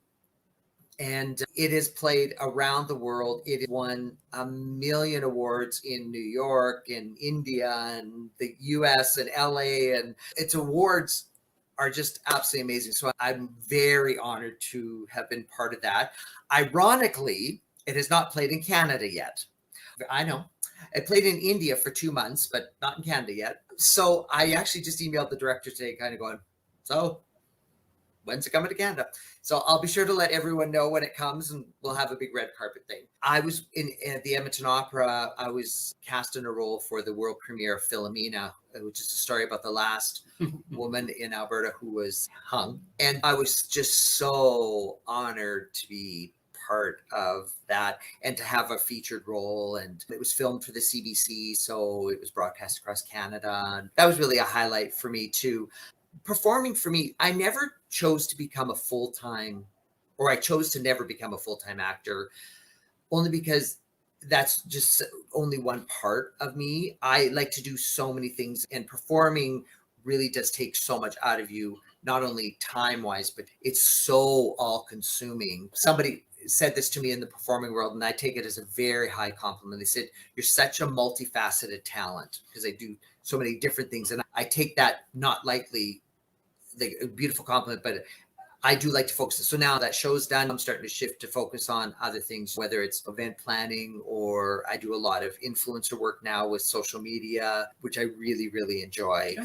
And it has played around the world. It won 1 million awards in New York and India and the US and LA. And its awards are just absolutely amazing. So I'm very honored to have been part of that. Ironically, it has not played in Canada yet. I know. I played in India for 2 months, but not in Canada yet. So I actually just emailed the director today, kind of going, so when's it coming to Canada? So I'll be sure to let everyone know when it comes, and we'll have a big red carpet thing. I was at the Edmonton Opera. I was cast in a role for the world premiere of Philomena, which is a story about the last woman in Alberta who was hung. And I was just so honored to be part of that and to have a featured role. And it was filmed for the CBC, so it was broadcast across Canada. And that was really a highlight for me too. Performing for me, I never chose to become a full-time, or I chose to never become a full-time actor, only because that's just only one part of me. I like to do so many things, and performing really does take so much out of you, not only time-wise, but it's so all-consuming. Somebody said this to me in the performing world, and I take it as a very high compliment. They said, you're such a multifaceted talent, because I do so many different things. And I take that not lightly, a beautiful compliment, but I do like to focus. So now that show's done, I'm starting to shift to focus on other things, whether it's event planning, or I do a lot of influencer work now with social media, which I really, really enjoy. You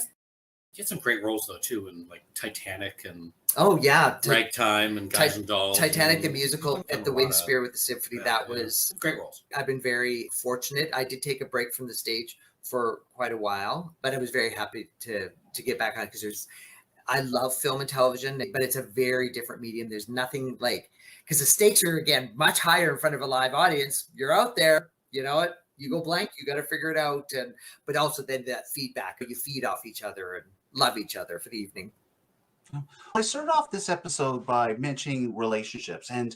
had some great roles though too, in like Titanic and Ragtime and Guys and Dolls. Titanic the musical at the Winspear with the symphony. That was great roles. I've been very fortunate. I did take a break from the stage for quite a while, but I was very happy to get back on it, because I love film and television, but it's a very different medium. There's nothing like, because the stakes are, again, much higher in front of a live audience. You're out there, you know it. You go blank, you got to figure it out. But also then that feedback, you feed off each other and love each other for the evening. I started off this episode by mentioning relationships, and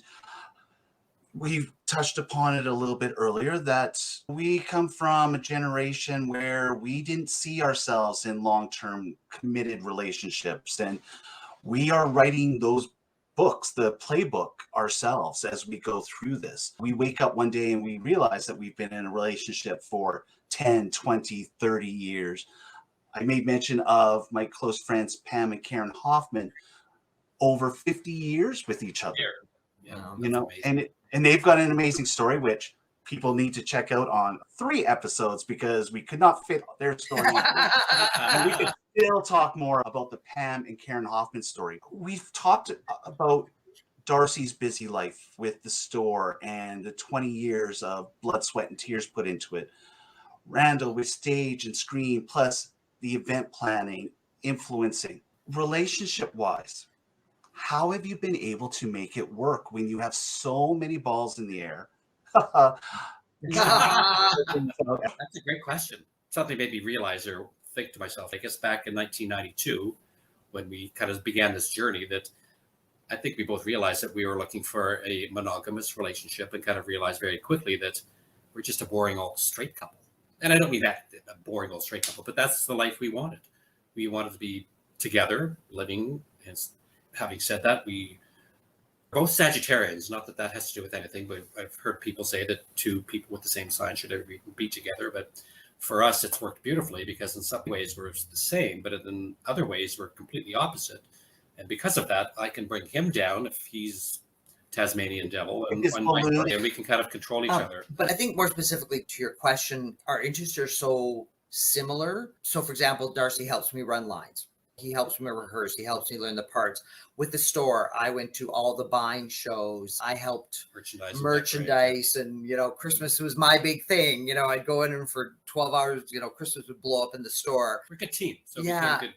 we've touched upon it a little bit earlier, that we come from a generation where we didn't see ourselves in long-term committed relationships, and we are writing those books, the playbook, ourselves as we go through this. We wake up one day and we realize that we've been in a relationship for 10, 20, 30 years. I made mention of my close friends, Pam and Karen Hoffman, over 50 years with each other. Yeah, you know, amazing. and they've got an amazing story, which people need to check out on 3 episodes, because we could not fit their story. And we could still talk more about the Pam and Karen Hoffman story. We've talked about Darcy's busy life with the store and the 20 years of blood, sweat, and tears put into it. Randall with stage and screen, plus the event planning, influencing. Relationship wise, how have you been able to make it work when you have so many balls in the air? That's a great question. Something made me realize or think to myself, I guess back in 1992, when we kind of began this journey, that I think we both realized that we were looking for a monogamous relationship and kind of realized very quickly that we're just a boring old straight couple. And I don't mean that a boring old straight couple, but that's the life we wanted. We wanted to be together, living. And having said that, we both Sagittarians, not that that has to do with anything, but I've heard people say that two people with the same sign should ever be together. But for us, it's worked beautifully because in some ways we're the same, but in other ways we're completely opposite. And because of that, I can bring him down if he's Tasmanian devil, and we can kind of control each other. But I think more specifically to your question, our interests are so similar. So for example, Darcy helps me run lines. He helps me rehearse. He helps me learn the parts. With the store, I went to all the buying shows. I helped merchandise and, Christmas was my big thing. I'd go in and for 12 hours, Christmas would blow up in the store. We're a good team. So yeah. Team.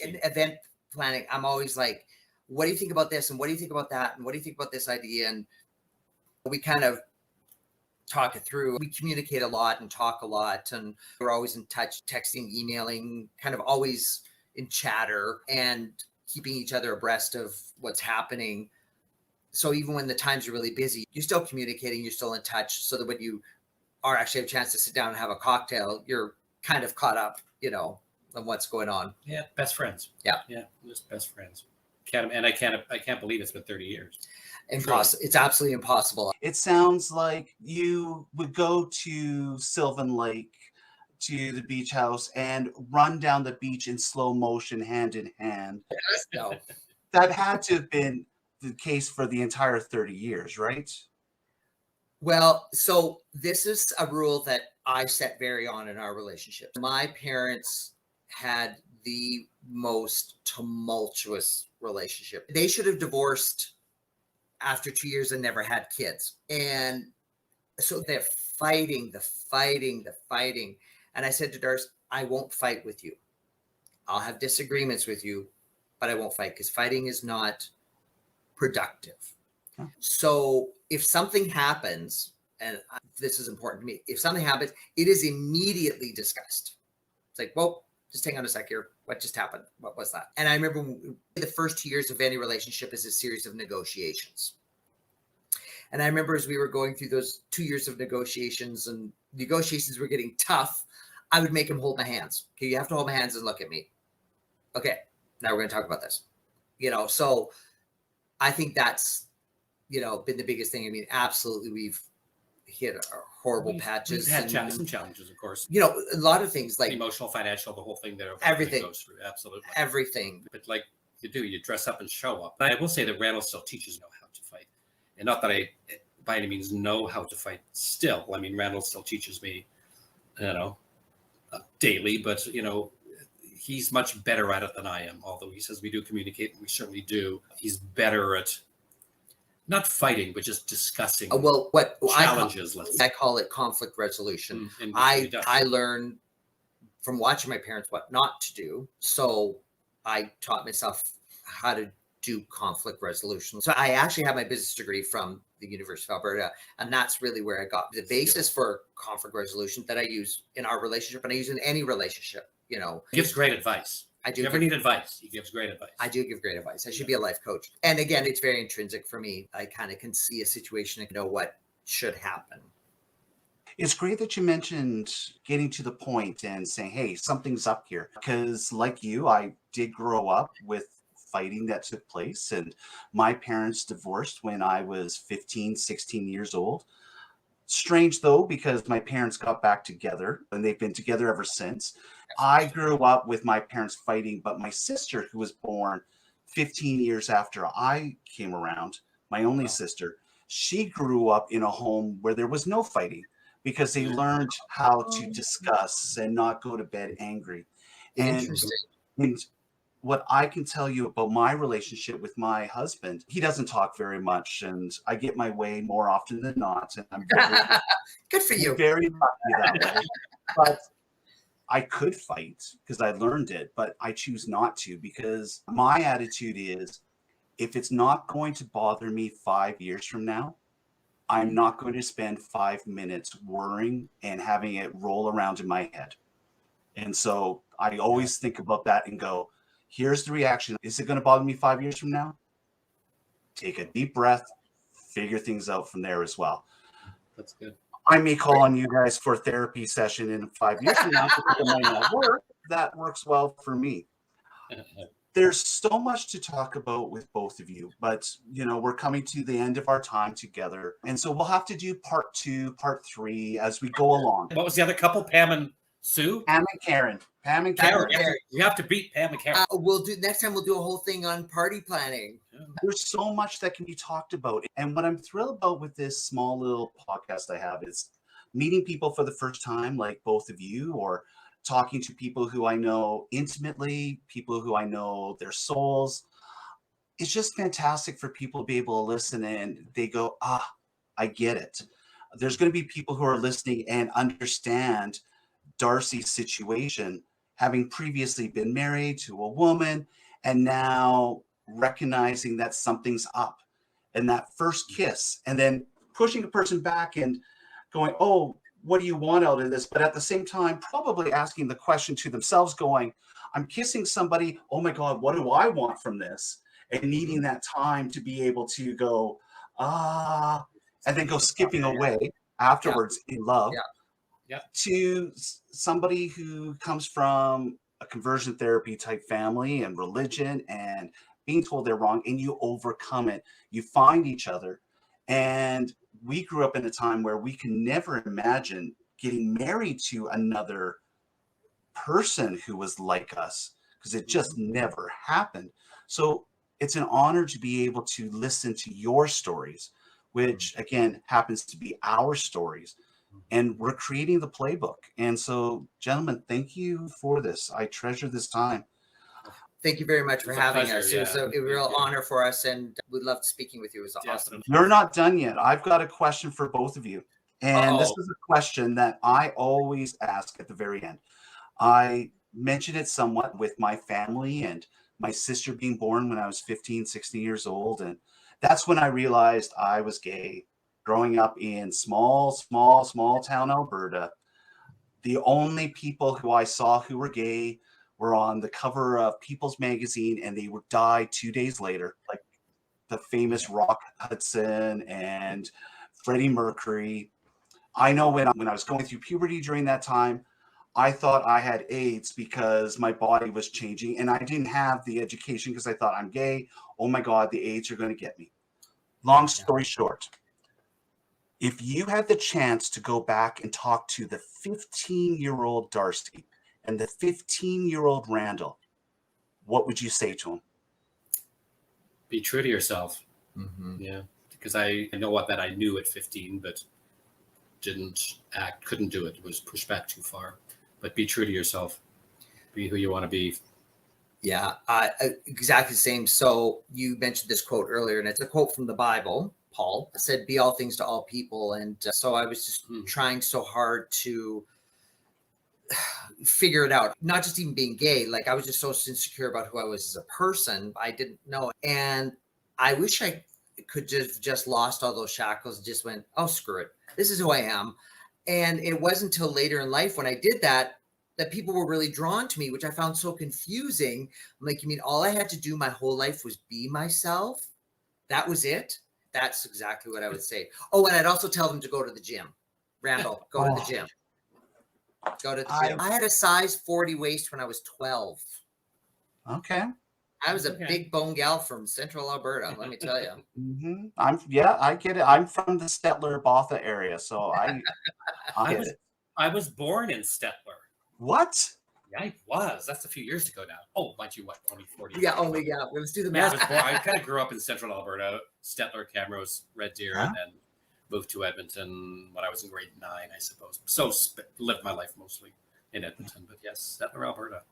And event planning, I'm always like, what do you think about this? And what do you think about that? And what do you think about this idea? And we kind of talk it through. We communicate a lot and talk a lot. And we're always in touch, texting, emailing, kind of always in chatter and keeping each other abreast of what's happening. So even when the times are really busy, you're still communicating, you're still in touch, so that when you are actually have a chance to sit down and have a cocktail, you're kind of caught up, on what's going on. Yeah, best friends. Yeah, just best friends. I can't believe it's been 30 years. Impossible. It's absolutely impossible. It sounds like you would go to Sylvan Lake, to the beach house, and run down the beach in slow motion, hand in hand. No. That had to have been the case for the entire 30 years, right? Well, so this is a rule that I set very on in our relationship. My parents had the most tumultuous relationship. They should have divorced after 2 years and never had kids. And so they're fighting. And I said to Darcy, I won't fight with you. I'll have disagreements with you, but I won't fight because fighting is not productive. Huh. So if something happens, and this is important to me, if something happens, it is immediately discussed. It's like, well, just hang on a sec here. What just happened? What was that? And I remember the first 2 years of any relationship is a series of negotiations. And I remember as we were going through those 2 years of negotiations and negotiations were getting tough, I would make him hold my hands. Okay, you have to hold my hands and look at me. Okay, now we're going to talk about this. So I think that's, been the biggest thing. I mean, absolutely, we've hit horrible patches. We've had some challenges, of course. A lot of things like emotional, financial, the whole thing that everything goes through. Absolutely. Everything. But like you dress up and show up. I will say that Randall still teaches me how to fight. And not that I by any means know how to fight still. I mean, Randall still teaches me, daily, but he's much better at it than I am. Although he says we do communicate, and we certainly do. He's better at not fighting, but just discussing challenges. I call it conflict resolution. I learned from watching my parents what not to do. So I taught myself how to do conflict resolution. So I actually have my business degree from the University of Alberta, and that's really where I got the basis for conflict resolution that I use in our relationship, and I use in any relationship. He gives great advice. I do. If you ever need advice, he gives great advice. I do give great advice. I should be a life coach. And again, it's very intrinsic for me. I kind of can see a situation and know what should happen. It's great that you mentioned getting to the point and saying, hey, something's up here. Because like you, I did grow up with fighting that took place. And my parents divorced when I was 15, 16 years old. Strange, though, because my parents got back together and they've been together ever since. I grew up with my parents fighting, but my sister, who was born 15 years after I came around, my only sister, she grew up in a home where there was no fighting because they learned how to discuss and not go to bed angry. And what I can tell you about my relationship with my husband, he doesn't talk very much, and I get my way more often than not. And I'm Good for you. very lucky that way. But I could fight because I learned it, but I choose not to because my attitude is if it's not going to bother me 5 years from now, I'm not going to spend 5 minutes worrying and having it roll around in my head. And so I always think about that and go, here's the reaction. Is it going to bother me 5 years from now? Take a deep breath, figure things out from there as well. That's good. I may call on you guys for a therapy session in 5 years from now because it might not work. That works well for me. There's so much to talk about with both of you, but we're coming to the end of our time together. And so we'll have to do part 2, part 3 as we go along. What was the other couple? Pam and Sue? Pam and Karen. Karen. You have to beat Pam and Karen. Next time we'll do a whole thing on party planning. There's so much that can be talked about. And what I'm thrilled about with this small little podcast I have is meeting people for the first time, like both of you, or talking to people who I know intimately, people who I know their souls. It's just fantastic for people to be able to listen and they go, I get it. There's going to be people who are listening and understand Darcy's situation, having previously been married to a woman and now recognizing that something's up, and that first kiss, and then pushing a person back and going, oh, what do you want out of this? But at the same time, probably asking the question to themselves going, I'm kissing somebody. Oh my God, what do I want from this? And needing that time to be able to go, and then go skipping away afterwards in love to somebody who comes from a conversion therapy type family and religion and being told they're wrong, and you overcome it. You find each other. And we grew up in a time where we can never imagine getting married to another person who was like us, because it just never happened. So it's an honor to be able to listen to your stories, which again happens to be our stories. And we're creating the playbook. And so, gentlemen, thank you for this. I treasure this time. Thank you very much for having pleasure, us. It was a real honor for us, and we loved speaking with you. It was awesome. You're not done yet. I've got a question for both of you. And this is a question that I always ask at the very end. I mentioned it somewhat with my family and my sister being born when I was 15, 16 years old. And that's when I realized I was gay. Growing up in small town Alberta, the only people who I saw who were gay were on the cover of People's Magazine, and they would die 2 days later, like the famous Rock Hudson and Freddie Mercury. I know when I was going through puberty during that time, I thought I had AIDS because my body was changing, and I didn't have the education because I thought I'm gay. Oh my God, the AIDS are going to get me. Long story short, if you had the chance to go back and talk to the 15-year-old Darcy and the 15-year-old Randall, what would you say to him? Be true to yourself. Mm-hmm. Yeah, because I know that I knew at 15, but couldn't do it. It was pushed back too far. But be true to yourself. Be who you want to be. Yeah, exactly the same. So you mentioned this quote earlier, and it's a quote from the Bible. Paul said, be all things to all people. And so I was just trying so hard to figure it out, not just even being gay. Like I was just so insecure about who I was as a person. I didn't know. And I wish I could just lost all those shackles and just went, oh, screw it. This is who I am. And it wasn't until later in life when I did that people were really drawn to me, which I found so confusing. I'm like, you mean all I had to do my whole life was be myself? That was it? That's exactly what I would say. Oh, and I'd also tell them to go to the gym. Randall, go to the gym. Go to the gym. I had a size 40 waist when I was 12. Okay. I was a big bone gal from central Alberta, let me tell you. Mm-hmm. I get it. I'm from the Stettler Botha area, so I get it. I was born in Stettler. What? Yeah, I was. That's a few years ago now. Oh, mind you, what, only 40? Yeah, let's do the math. I kind of grew up in central Alberta, Stettler, Camrose, Red Deer, and then moved to Edmonton when I was in grade 9, I suppose. So lived my life mostly in Edmonton, but yes, Stettler, Alberta.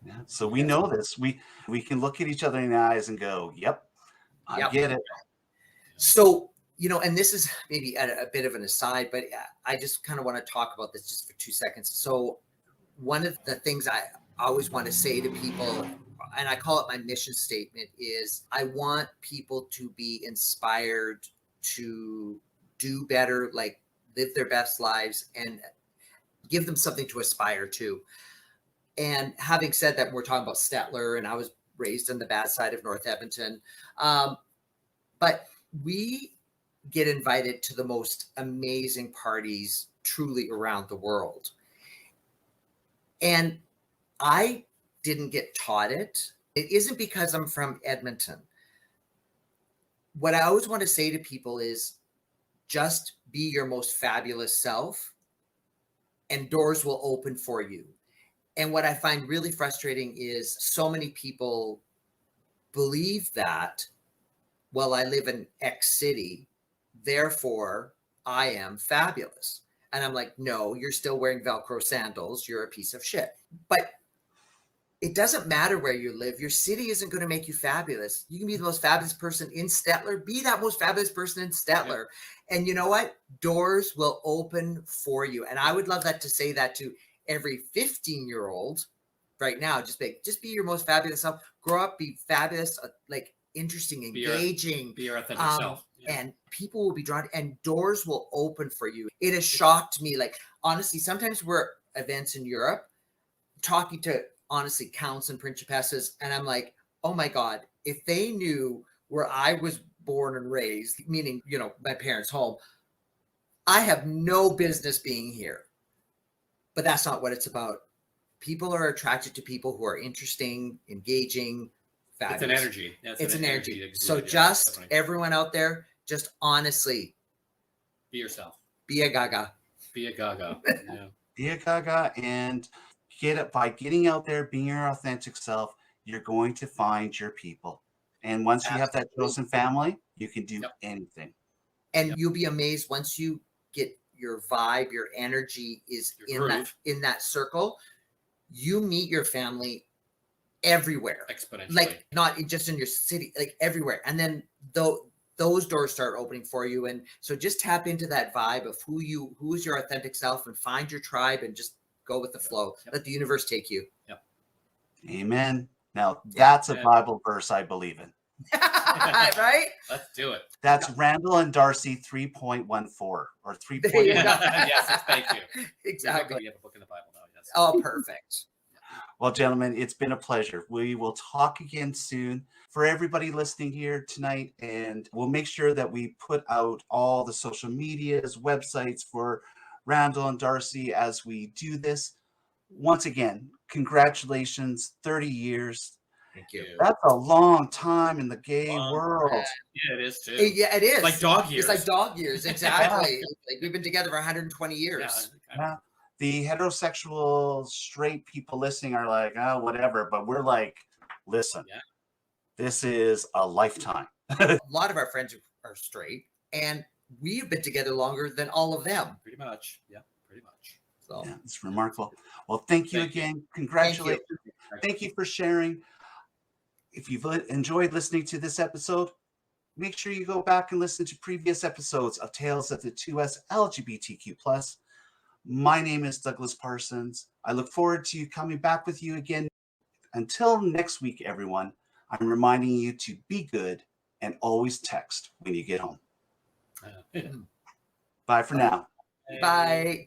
Yeah. So we know this. We can look at each other in the eyes and go, "Yep, I Yep. get it." So, and this is maybe a bit of an aside, but I just kind of want to talk about this just for 2 seconds. So, one of the things I always want to say to people, and I call it my mission statement, is I want people to be inspired to do better, like live their best lives, and give them something to aspire to. And having said that, we're talking about Stettler, and I was raised on the bad side of North Edmonton. But we get invited to the most amazing parties truly around the world. And I didn't get taught it. It isn't because I'm from Edmonton. What I always want to say to people is just be your most fabulous self, and doors will open for you. And what I find really frustrating is so many people believe that, well, I live in X city, therefore I am fabulous. And I'm like, no, you're still wearing Velcro sandals. You're a piece of shit. But it doesn't matter where you live. Your city isn't going to make you fabulous. You can be the most fabulous person in Stettler. Be that most fabulous person in Stettler. Yeah. And you know what? Doors will open for you. And I would love that to say that to every 15-year-old right now. Just be your most fabulous self. Grow up, be fabulous, like interesting, engaging. Be your authentic self. Yeah. And people will be drawn, and doors will open for you. It has shocked me. Like, honestly, sometimes we're at events in Europe talking to, honestly, counts and principesses, and I'm like, oh my God, if they knew where I was born and raised, meaning, my parents' home, I have no business being here. But that's not what it's about. People are attracted to people who are interesting, engaging, fabulous. It's an energy. It's an energy. So just everyone out there, just honestly, be yourself. Be a gaga. Be a gaga. Yeah. Be a gaga, and by getting out there, being your authentic self, you're going to find your people. And once you have that chosen family, you can do anything. And you'll be amazed once you get your vibe, your energy is in that circle. You meet your family everywhere, exponentially, like not just in your city, like everywhere. And then those doors start opening for you. And so just tap into that vibe of who is your authentic self, and find your tribe, and just go with the flow. Let the universe take you. Amen. Now that's a Bible verse I believe in. Right? Let's do it. That's Randall and Darcy 3.14 or 3.14. Yes, thank you. Exactly. We have a book in the Bible now. Yes. Oh, perfect. Well, gentlemen, it's been a pleasure. We will talk again soon. For everybody listening here tonight, and we'll make sure that we put out all the social medias, websites for Randall and Darcy as we do this. Once again, congratulations, 30 years. Thank you. That's a long time in the gay world. Yeah, it is too. Yeah, it is. Like dog years. It's like dog years, exactly. Like we've been together for 120 years. Yeah. The heterosexual straight people listening are like, oh, whatever. But we're like, listen, this is a lifetime. A lot of our friends are straight, and we've been together longer than all of them. Pretty much. Yeah, pretty much. So yeah, it's remarkable. Well, thank you again. Congratulations. Thank you for sharing. If you've enjoyed listening to this episode, make sure you go back and listen to previous episodes of Tales of the 2S LGBTQ+. My name is Douglas Parsons. I look forward to coming back with you again. Until next week, everyone, I'm reminding you to be good and always text when you get home. Bye for now. Bye.